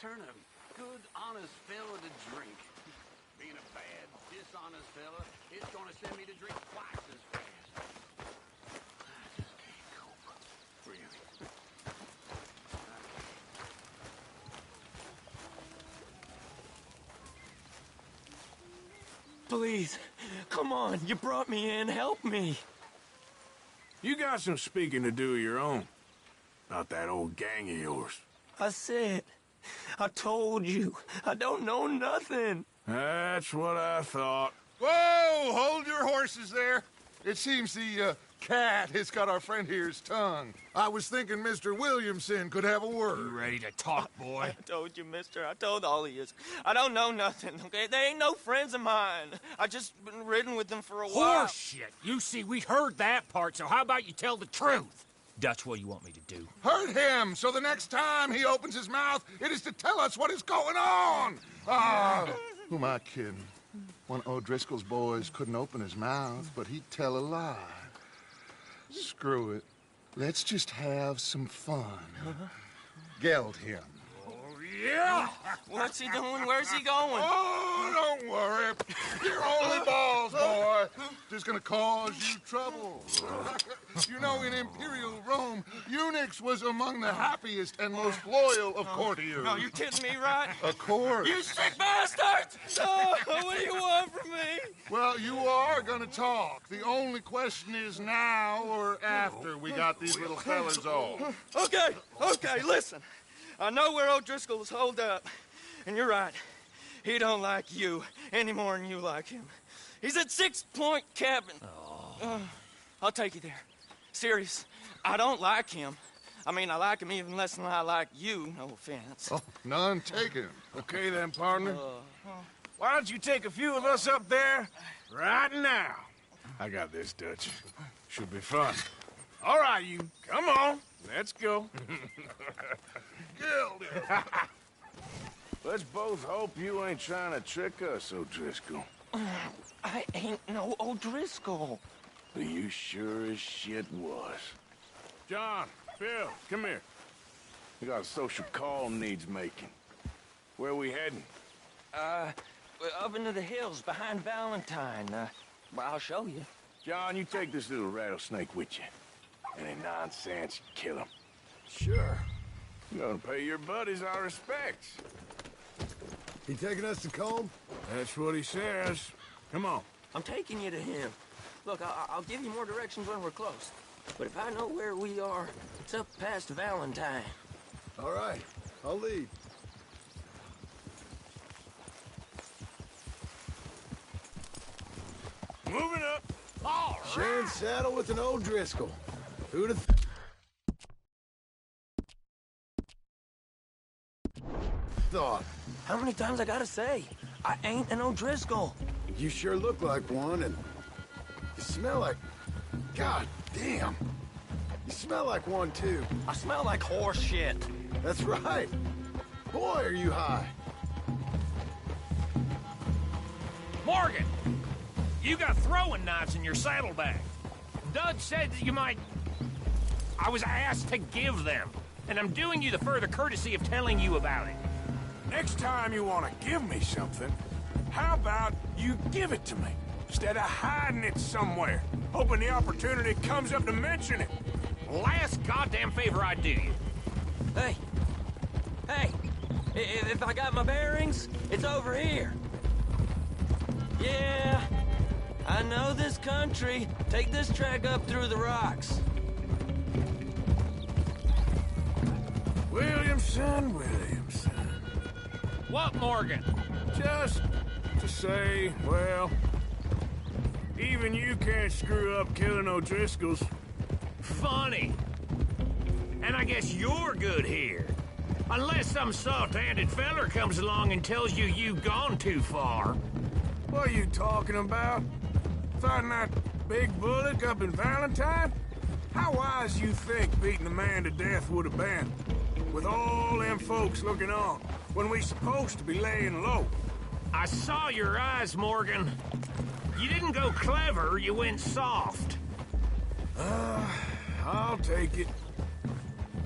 turn a good, honest fella to drink. Being a bad, dishonest fella, it's gonna send me to drink twice as fast. I just can't cope. Really. Please, come on. You brought me in. Help me. You got some speaking to do of your own. About that old gang of yours. I said, I told you, I don't know nothing. That's what I thought. Whoa! Hold your horses there. It seems the cat has got our friend here's tongue. I was thinking Mr. Williamson could have a word. You ready to talk, boy? I told you, mister. I told all of you. I don't know nothing, okay? They ain't no friends of mine. I just been ridden with them for a while. Horseshit. You see, we heard that part, so how about you tell the truth? Dutch, what do you want me to do? Hurt him, so the next time he opens his mouth, it is to tell us what is going on. Ah, who am I kidding? One of O'Driscoll's boys couldn't open his mouth, but he'd tell a lie. Screw it. Let's just have some fun. geld him. Yeah! What's he doing? Where's he going? Oh, don't worry. You're only balls, boy. Just gonna cause you trouble. You know, in Imperial Rome, eunuchs was among the happiest and most loyal of courtiers. No, you're kidding me, right? Of course. You sick bastards! Oh, what do you want from me? Well, you are gonna talk. The only question is now or after we got these little fellas off. Okay, listen. I know where O'Driscoll's holed up, and you're right. He don't like you any more than you like him. He's at 6 Point Cabin. I'll take you there. Serious, I don't like him. I mean, I like him even less than I like you, no offense. Oh, none taken. Okay then, partner. Why don't you take a few of us up there right now? I got this, Dutch. Should be fun. All right, you. Come on. Let's go. Let's both hope you ain't trying to trick us, O'Driscoll. I ain't no O'Driscoll. You sure as shit was. John, Phil, come here. We got a social call needs making. Where are we heading? Up into the hills behind Valentine. Well, I'll show you. John, you take this little rattlesnake with you. Any nonsense, kill him. Sure. You're gonna pay your buddies our respects. He taking us to Combe? That's what he says. Come on. I'm taking you to him. Look, I'll give you more directions when we're close. But if I know where we are, it's up past Valentine. All right, I'll lead. Moving up. All right. Sharing saddle with an O'Driscoll. Who'd have thought? How many times I gotta say? I ain't an O'Driscoll. You sure look like one, and you smell like... God damn. You smell like one, too. I smell like horse shit. That's right. Boy, are you high. Morgan! You got throwing knives in your saddlebag. Dud said that you might... I was asked to give them, and I'm doing you the further courtesy of telling you about it. Next time you want to give me something, how about you give it to me, instead of hiding it somewhere, hoping the opportunity comes up to mention it? Last goddamn favor I do you. Hey! If I got my bearings, it's over here. Yeah, I know this country. Take this track up through the rocks. Williamson. What, Morgan? Just to say, well, even you can't screw up killing O'Driscolls. Funny. And I guess you're good here. Unless some soft-handed feller comes along and tells you you've gone too far. What are you talking about? Fighting that big bullock up in Valentine? How wise you think beating a man to death would have been? With all them folks looking on, when we supposed to be laying low. I saw your eyes, Morgan. You didn't go clever, you went soft. I'll take it.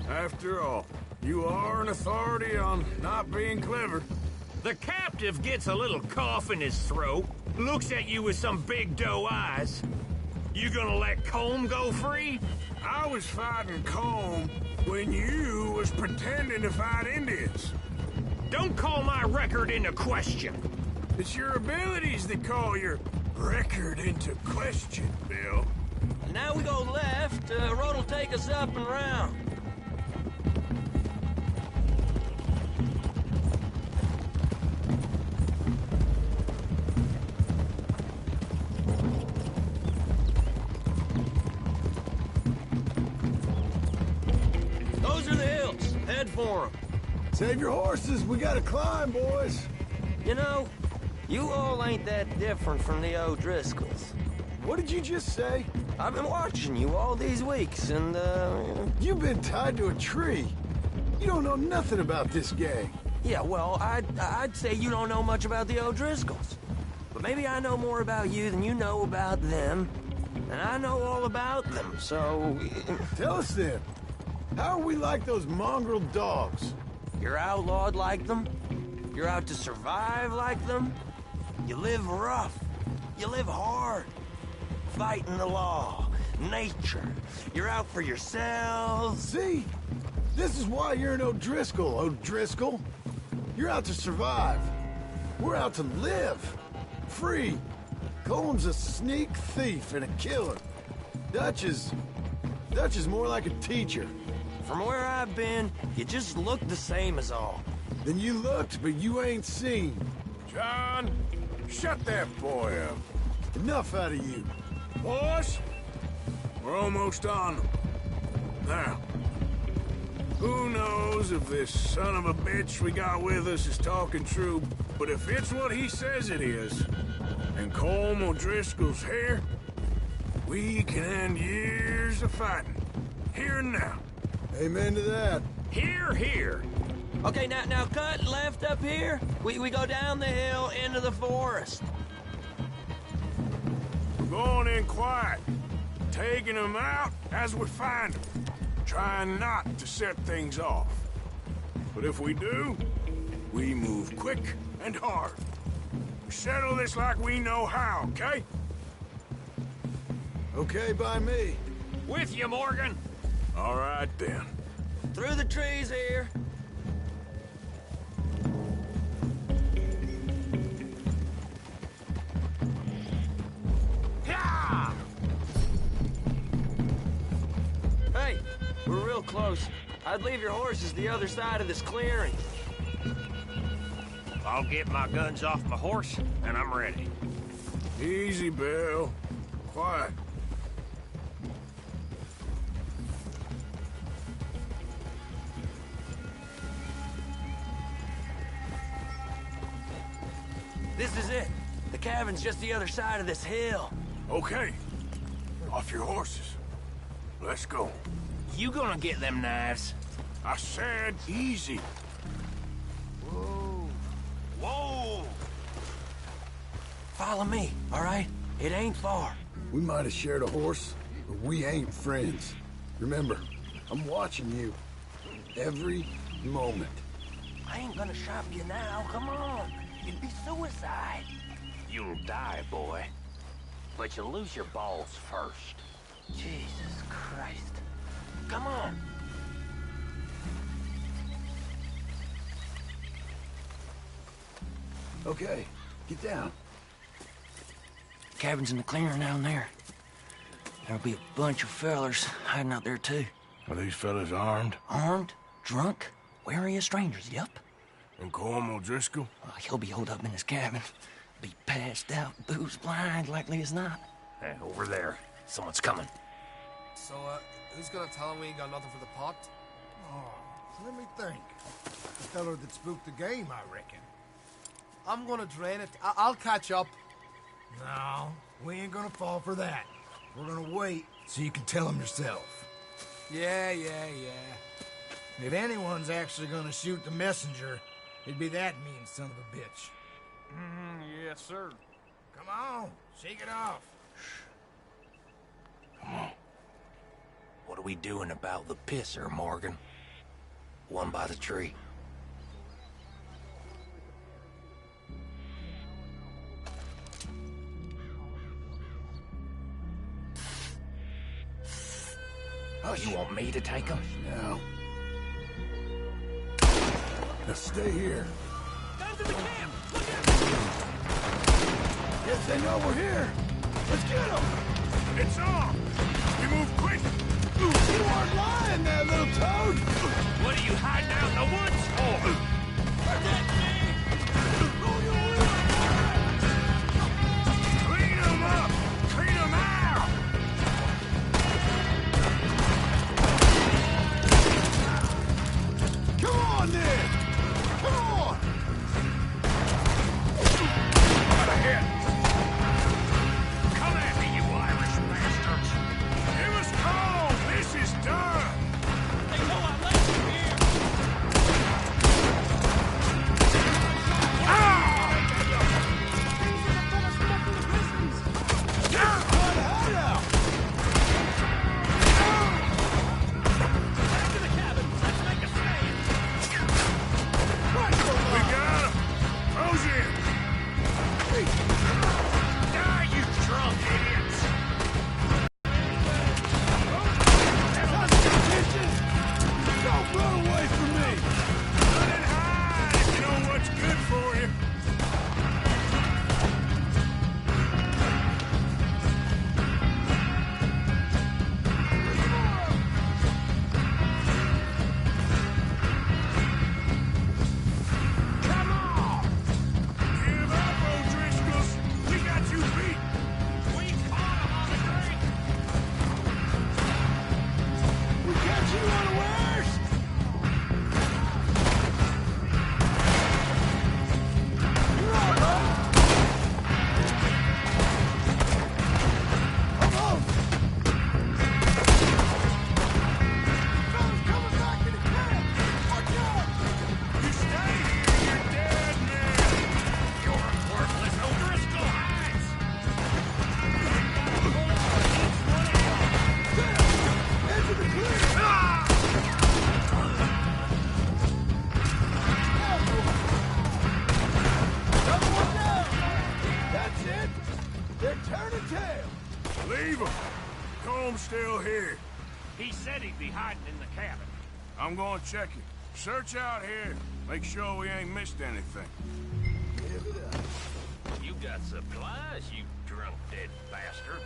After all, you are an authority on not being clever. The captive gets a little cough in his throat, looks at you with some big doe eyes. You gonna let Combe go free? I was fighting Combe when you was pretending to fight Indians. Don't call my record into question. It's your abilities that call your record into question, Bill. Now we go left. Road will take us up and round. Those are the hills. Head for them. Save your horses. We gotta climb, boys. You know, you all ain't that different from the O'Driscolls. What did you just say? I've been watching you all these weeks, and, You've been tied to a tree. You don't know nothing about this gang. Yeah, well, I'd say you don't know much about the O'Driscolls. But maybe I know more about you than you know about them. And I know all about them, so... Tell us then. How are we like those mongrel dogs? You're outlawed like them. You're out to survive like them. You live rough. You live hard. Fighting the law, nature. You're out for yourselves. See? This is why you're an O'Driscoll, O'Driscoll. You're out to survive. We're out to live. Free. Coleman's a sneak thief and a killer. Dutch is more like a teacher. From where I've been, you just look the same as all. Then you looked, but you ain't seen. John, shut that boy up. Enough out of you. Boys, we're almost on them. Now, who knows if this son of a bitch we got with us is talking true, but if it's what he says it is, and Colm O'Driscoll's here, we can end years of fighting. Here and now. Amen to that. Here, here. Okay, now cut left up here. We go down the hill into the forest. We're going in quiet, taking them out as we find them, trying not to set things off. But if we do, we move quick and hard. We settle this like we know how, okay? Okay by me. With you, Morgan. All right, then. Through the trees here. Yeah! Hey, we're real close. I'd leave your horses the other side of this clearing. I'll get my guns off my horse, and I'm ready. Easy, Bill. Quiet. This is it. The cabin's just the other side of this hill. Okay. Off your horses. Let's go. You gonna get them knives? I said easy. Whoa. Whoa! Follow me, all right? It ain't far. We might have shared a horse, but we ain't friends. Remember, I'm watching you. Every moment. I ain't gonna shop you now, come on. It'd be suicide. You'll die, boy. But you'll lose your balls first. Jesus Christ. Come on. Okay, get down. Cabin's in the clearing down there. There'll be a bunch of fellers hiding out there, too. Are these fellas armed? Armed? Drunk? Wary of strangers, yup. And Colm O'Driscoll? He'll be holed up in his cabin. Be passed out, booze blind, likely as not. Hey, over there. Someone's coming. So, who's gonna tell him we ain't got nothing for the pot? Oh, let me think. The feller that spooked the game, I reckon. I'm gonna drain it. I'll catch up. No, we ain't gonna fall for that. We're gonna wait so you can tell him yourself. Yeah. If anyone's actually gonna shoot the messenger, it'd be that mean son of a bitch. Yes, sir. Come on, shake it off. Come on. What are we doing about the pisser, Morgan? One by the tree. Oh, you want me to take him? Now. Now stay here. Guns in the camp! Look out! Yes, they know we're here. Let's get them. It's on! We move quick! You weren't lying there, little toad! What are you hiding out in the woods for? Protect me! Clean them up! Clean them out! Come on, then! Come on! Got a hit! Come at me, you Irish bastards! Give us call! This is done! They know I left you here! leave him. Comb's still here. He said he'd be hiding in the cabin. I'm gonna check it. Search out here. Make sure we ain't missed anything. You got supplies, you drunk dead bastard.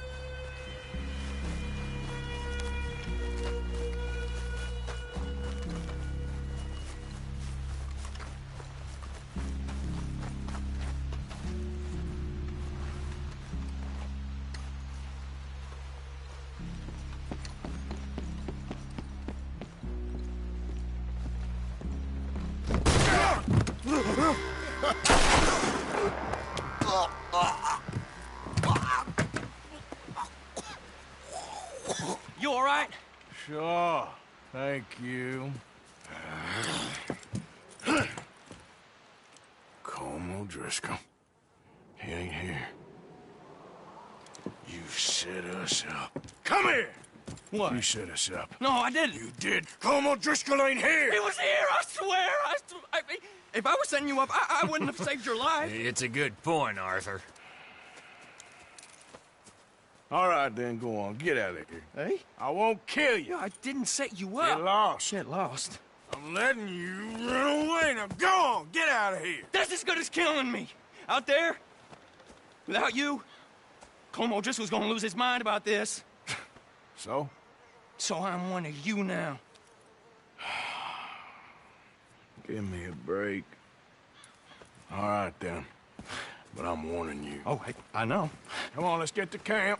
You all right? Sure. Thank you. Colm O'Driscoll. He ain't here. You set us up. Come here! What? You set us up. No, I didn't. You did. Colm O'Driscoll ain't here! He was here, I swear! If I was setting you up, I wouldn't have saved your life. It's a good point, Arthur. All right, then, go on. Get out of here. Hey? I won't kill you. No, I didn't set you up. Get lost. Get lost. I'm letting you run away. Now go on. Get out of here. That's as good as killing me. Out there, without you, Colm O'Driscoll's gonna lose his mind about this. So? So I'm one of you now. Give me a break. All right, then. But I'm warning you. Oh, I know. Come on, let's get to camp.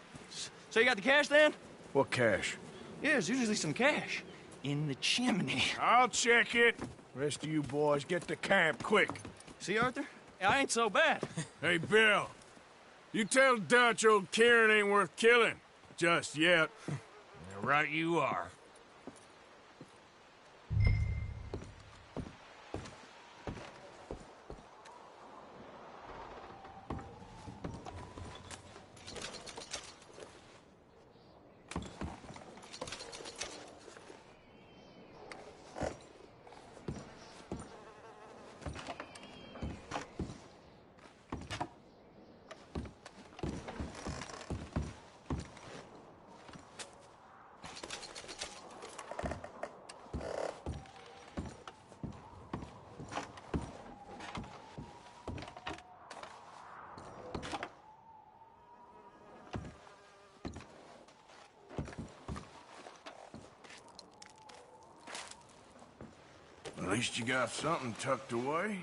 So you got the cash, then? What cash? Yeah, there's usually some cash. In the chimney. I'll check it. Rest of you boys, get to camp, quick. See, Arthur? I ain't so bad. Hey, Bill. You tell Dutch old Kieran ain't worth killing. Just yet. Right you are. At least you got something tucked away.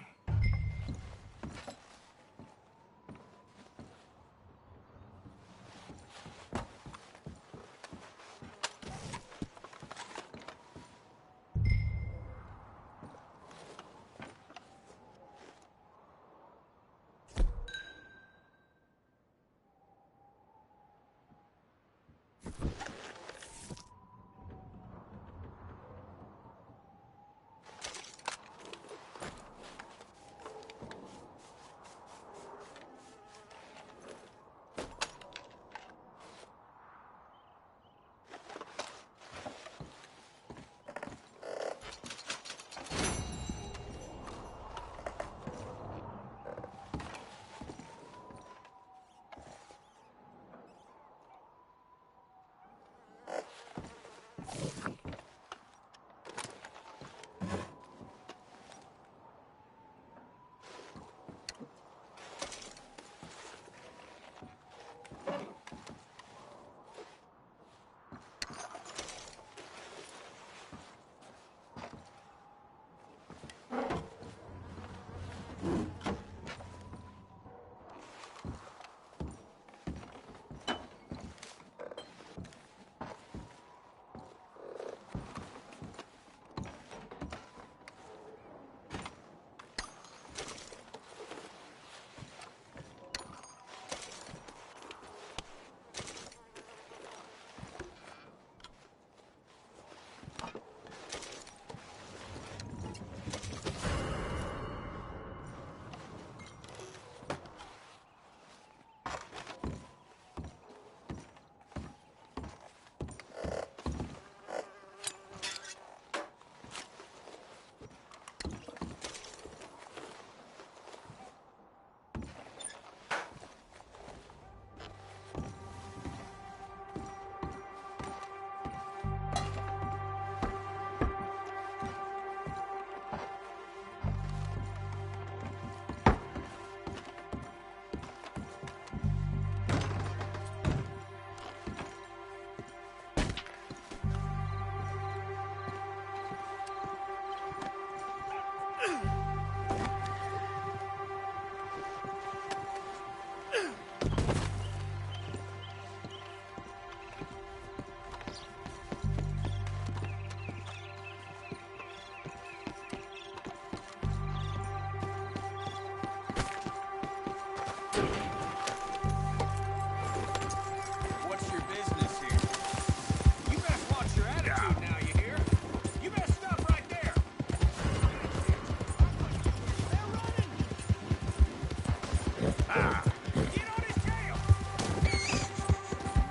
Ah! Get on his tail!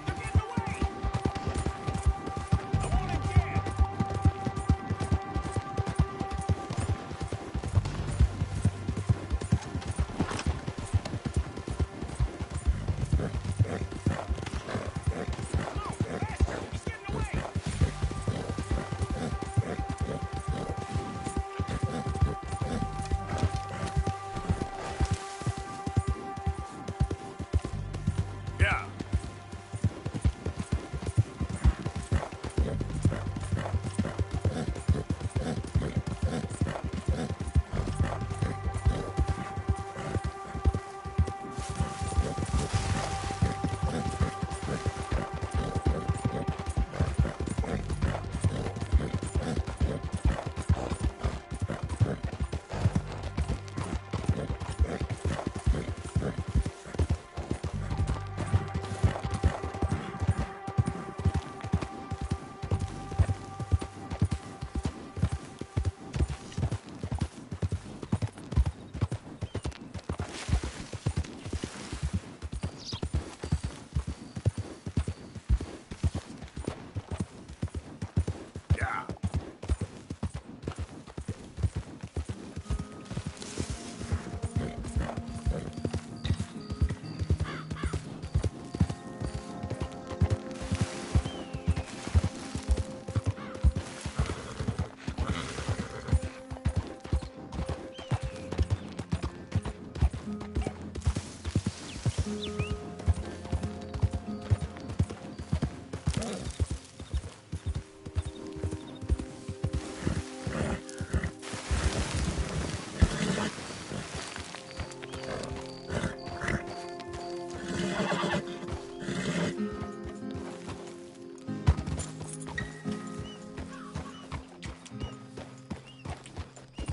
They're getting away! I want him dead! He's getting away! Yeah. Yeah.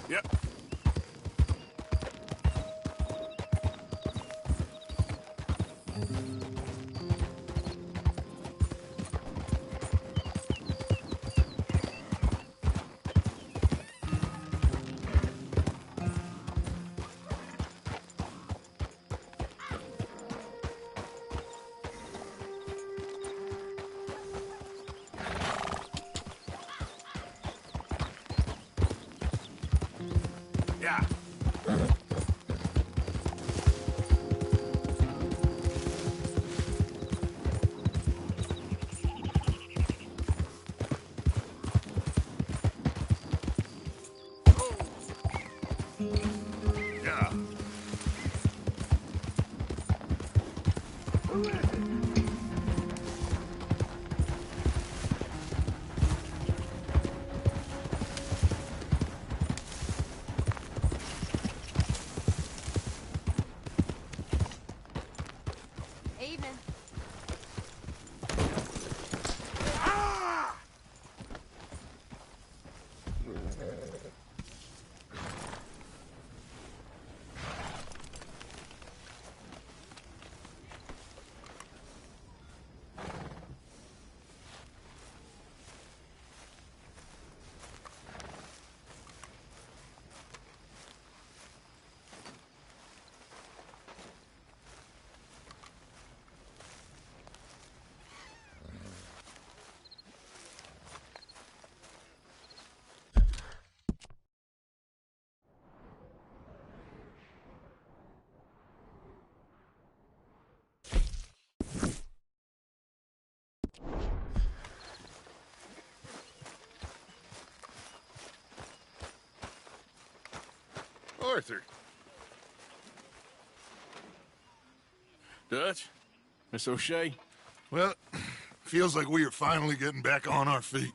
Yep. Yeah. Yeah. Who is it? Evening. Arthur. Dutch? Miss O'Shea? Well, feels like we are finally getting back on our feet.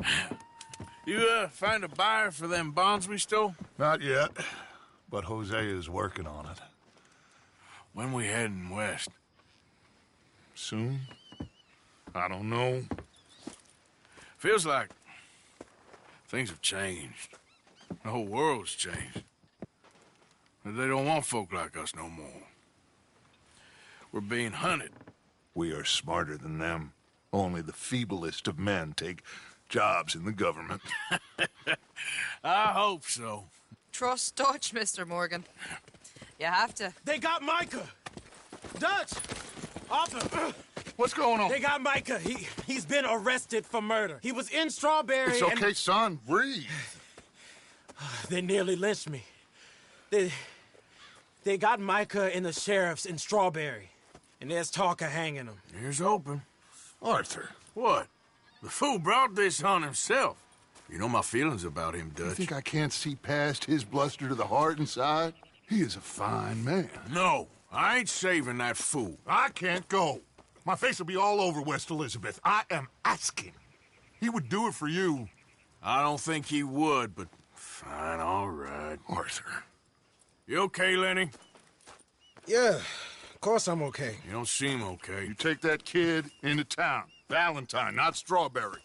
You, find a buyer for them bonds we stole? Not yet, but Hosea is working on it. When we heading west? Soon? I don't know. Feels like things have changed. The whole world's changed. But they don't want folk like us no more. We're being hunted. We are smarter than them. Only the feeblest of men take jobs in the government. I hope so. Trust Dutch, Mr. Morgan. You have to. They got Micah! Dutch! Arthur! What's going on? They got Micah. He's been arrested for murder. He was in Strawberry. It's okay, son. Breathe. They nearly lynched me. They got Micah and the sheriffs in Strawberry. And there's talk of hanging him. Here's open. Arthur. What? The fool brought this on himself. You know my feelings about him, Dutch. You think I can't see past his bluster to the heart inside? He is a fine man. No, I ain't saving that fool. I can't go. My face will be all over West Elizabeth. I am asking. He would do it for you. I don't think he would, but fine, all right. Arthur. You okay, Lenny? Yeah, of course I'm okay. You don't seem okay. You take that kid into town. Valentine, not Strawberry.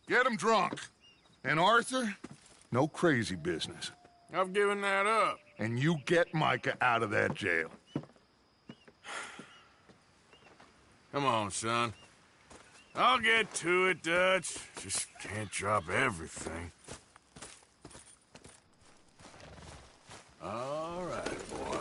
Get him drunk. And Arthur, no crazy business. I've given that up. And you get Micah out of that jail. Come on, son. I'll get to it, Dutch. Just can't drop everything. All right, boy.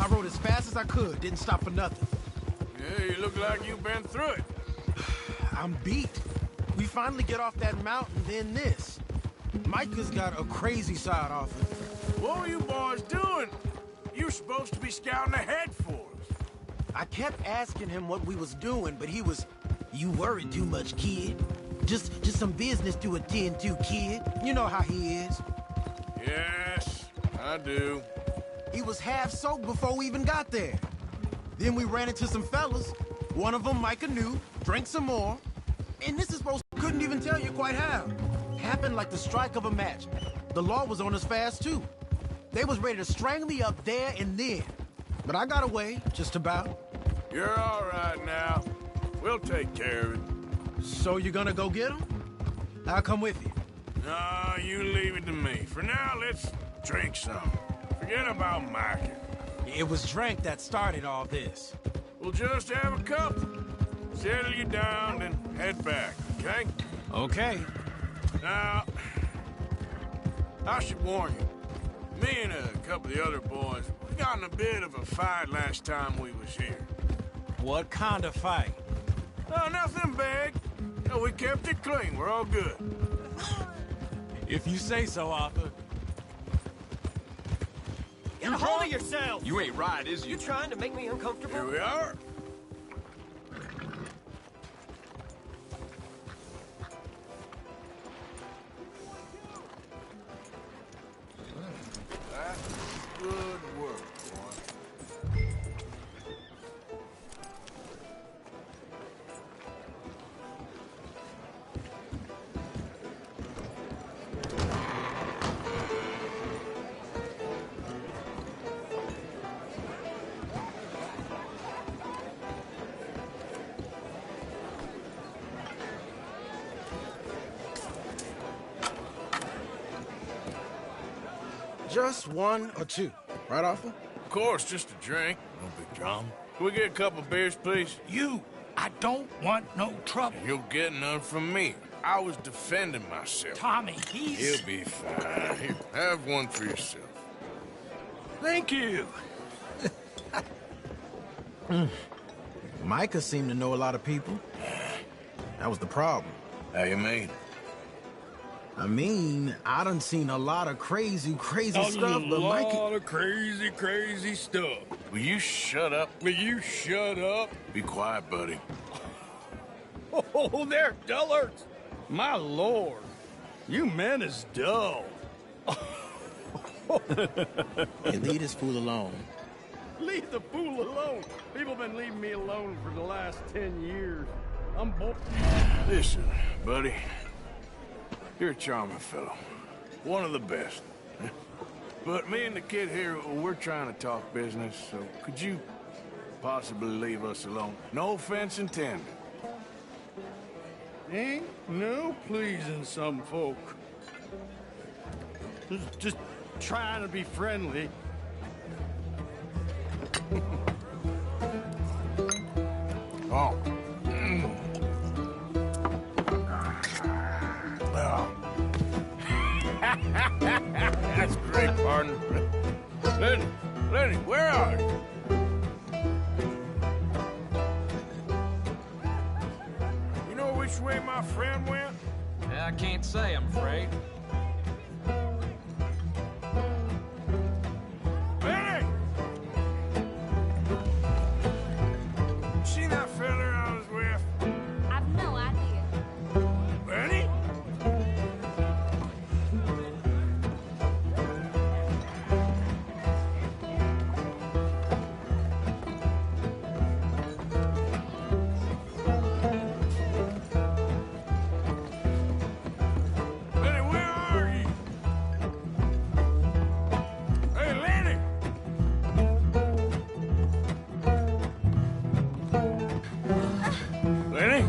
I rode as fast as I could, didn't stop for nothing. Yeah, you look like you've been through it. I'm beat. We finally get off that mountain, then this. Micah's got a crazy side off him. What were you boys doing? You're supposed to be scouting ahead for us. I kept asking him what we was doing, but he was, "You worry too much, kid. Just some business to attend to, kid." You know how he is. Yes, I do. He was half soaked before we even got there. Then we ran into some fellas. One of them Micah knew, drank some more. And this is supposed to, couldn't even tell you quite how. Happened like the strike of a match. The law was on us fast, too. They was ready to strangle me up there and then. But I got away, just about. You're all right now. We'll take care of it. So you're gonna go get him? I'll come with you. No, you leave it to me. For now, let's drink some. Forget about Micah. It was drink that started all this. We'll just have a couple. Settle you down and head back, okay? Okay. Now, I should warn you. Me and a couple of the other boys, we got in a bit of a fight last time we was here. What kind of fight? Oh, nothing big. No, we kept it clean. We're all good. If you say so, Arthur. Get a hold of yourself! You ain't right, is you? You trying to make me uncomfortable? Here we are. That's good work, boy. Just one or two, right, Arthur? Of course, just a drink. No big drama. Can we get a couple beers, please? I don't want no trouble. You'll get none from me. I was defending myself. Tommy, He'll be fine. Here, have one for yourself. Thank you. Micah seemed to know a lot of people. That was the problem. How you mean? I mean, I done seen a lot of crazy stuff, but Micah... A lot of crazy stuff. Will you shut up? Will you shut up? Be quiet, buddy. Oh, they're dullards. My lord. You men is dull. Hey, leave this fool alone. Leave the fool alone. People been leaving me alone for the last 10 years. I'm bored. Listen, buddy. You're a charming fellow. One of the best. But me and the kid here, we're trying to talk business, so could you possibly leave us alone? No offense intended. Ain't no pleasing some folk. Just trying to be friendly. Oh. That's great, partner. Lenny, where are you? You know which way my friend went? I can't say, I'm afraid. Lenny! See that fella I was with? I've no idea. Lenny? Lenny, where are you? Hey, Lenny! Lenny?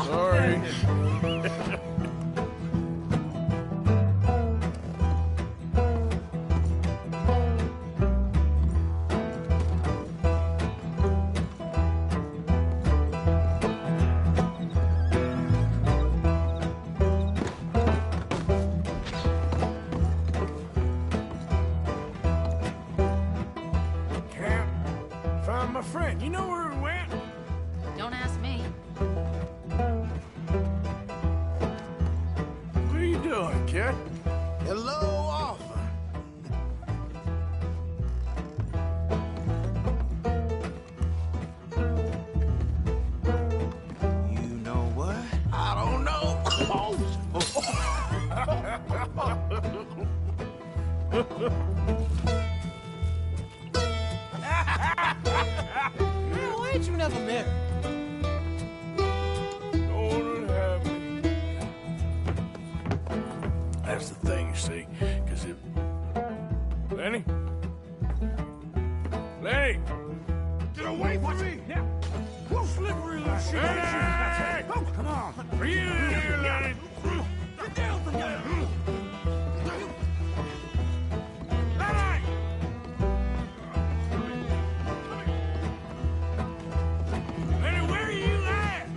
Sorry. Can't find my friend. You know where he went? Don't ask me. What are you doing, kid? Hello, Arthur. You know what? I don't know. Man, why ain't you never married? Don't have me. That's the thing, you see, because it... Lenny? Lenny! Get away from me! Yeah. Who's slippery little shit? Lenny! Oh, come on. Are you in here, Lenny? Get down from there. Lenny! Lenny, where are you at?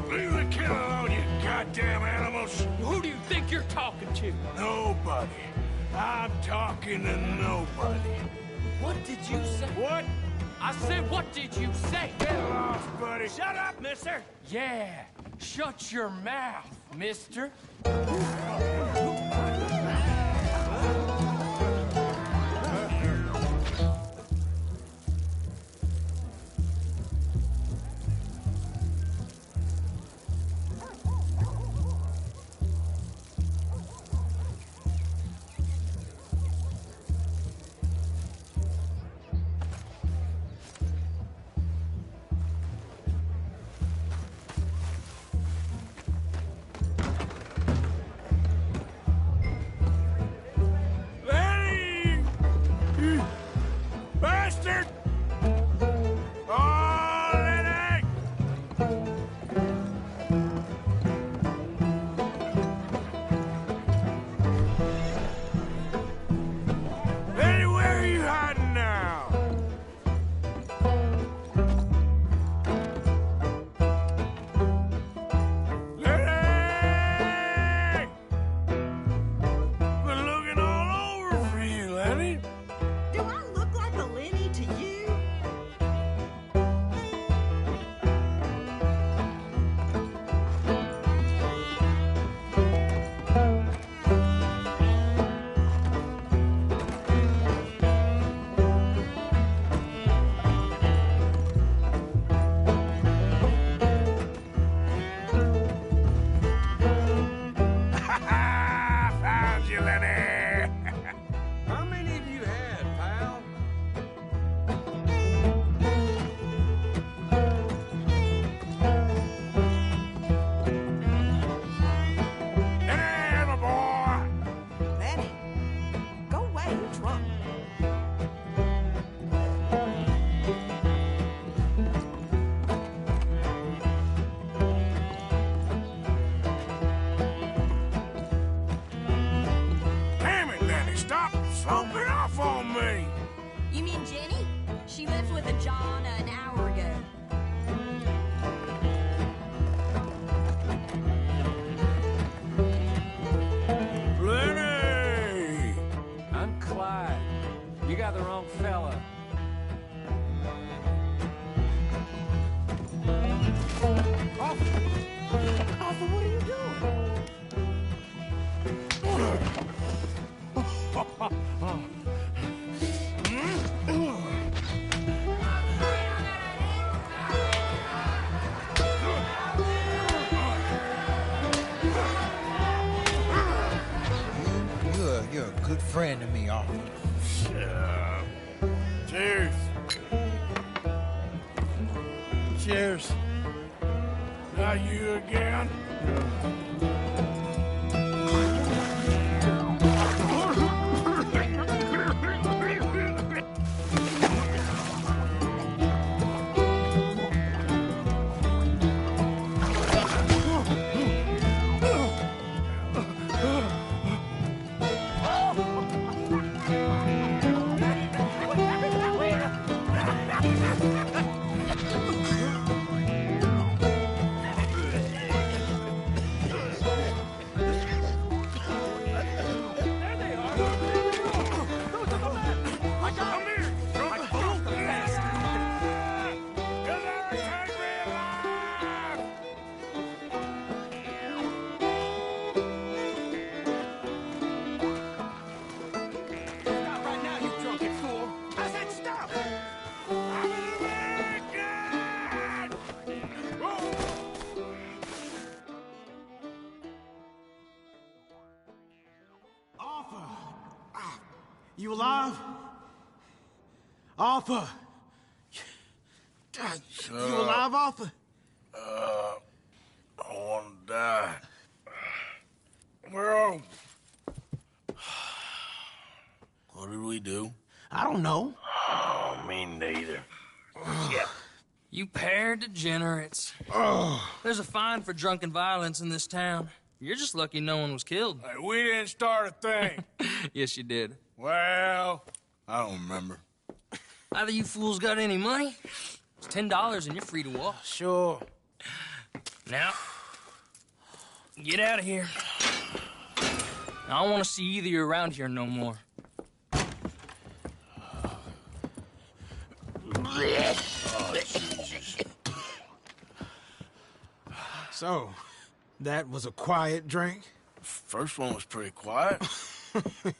Leave the kid alone, you goddamn animals. Who do you think you're talking to? Nobody. I'm talking to nobody. What did you say? What? I said, what did you say? Get lost, buddy. Shut up, mister. Yeah, shut your mouth, mister. stop sloping off on me! You mean Jenny? She left with a John an hour ago. Lenny! I'm Clyde. You got the wrong fella. Arthur, what are you You're a good friend to me, Arthur. Shut up. Cheers. Cheers. Not you again? You alive? Arthur! You alive, Arthur? I want to die. Well, what did we do? I don't know. Oh, me neither. Yeah. You pair degenerates. There's a fine for drunken violence in this town. You're just lucky no one was killed. Hey, we didn't start a thing. Yes, you did. Well, I don't remember. Either you fools got any money, it's $10 and you're free to walk. Sure. Now, get out of here. I don't want to see either of you around here no more. Oh, Jesus. So, that was a quiet drink? First one was pretty quiet.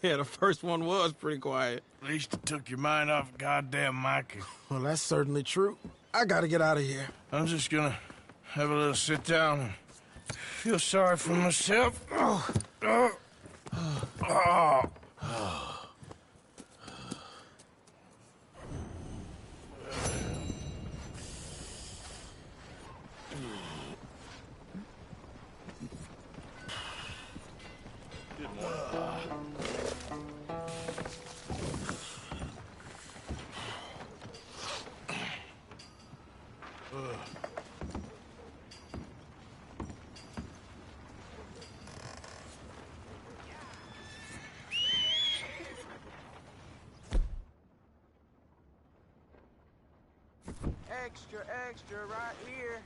Yeah, the first one was pretty quiet. At least it took your mind off goddamn Mikey. Well, that's certainly true. I gotta get out of here. I'm just gonna have a little sit down and feel sorry for myself. Extra, extra, right here.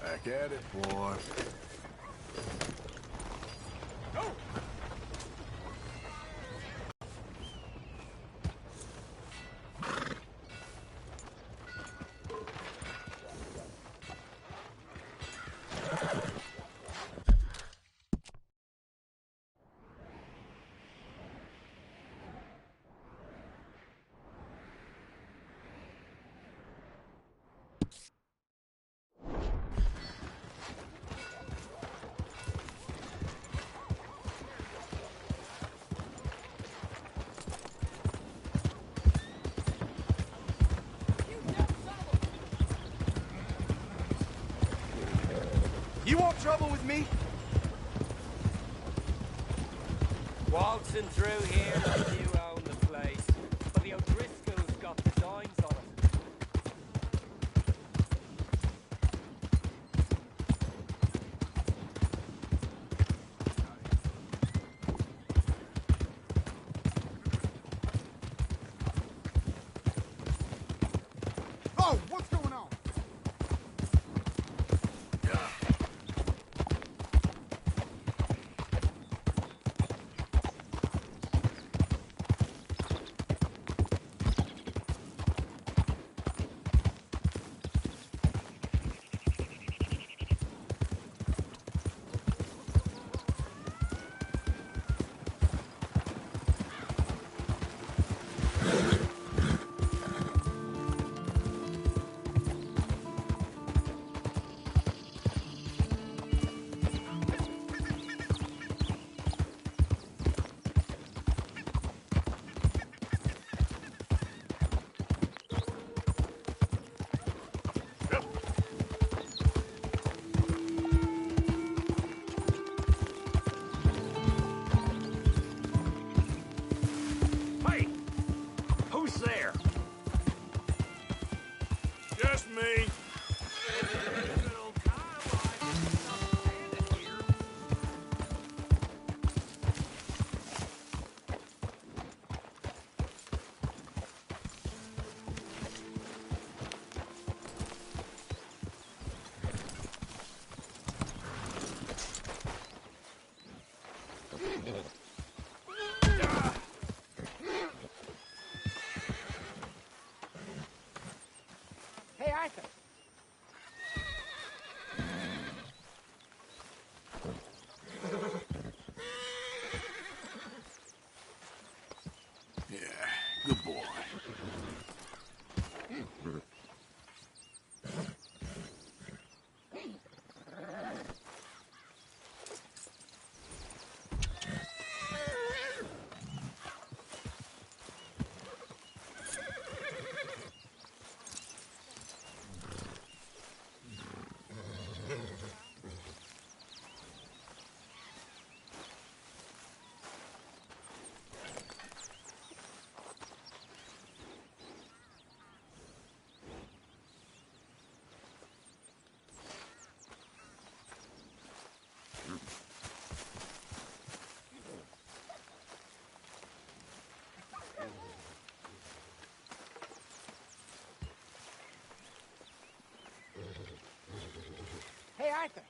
Back at it, boy. You want trouble with me? Waltzing through here like you own the place. But the O'Driscolls got designs on it. Oh, what's going on? Hey! Who's there? Just me. Hey, Arthur. Yeah, good boy. Hey, Arthur.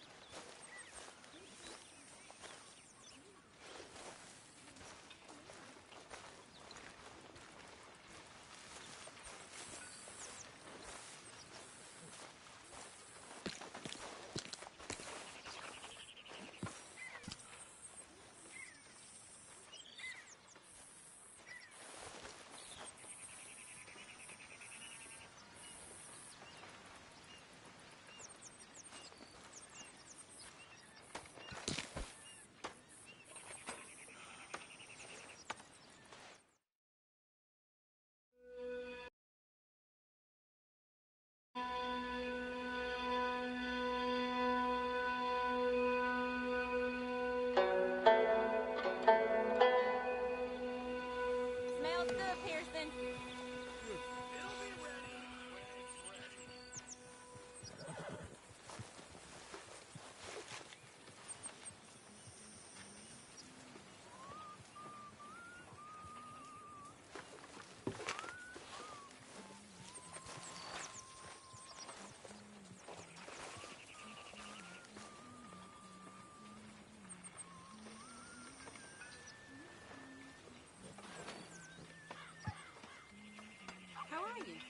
Smells good, Pearson. How are you?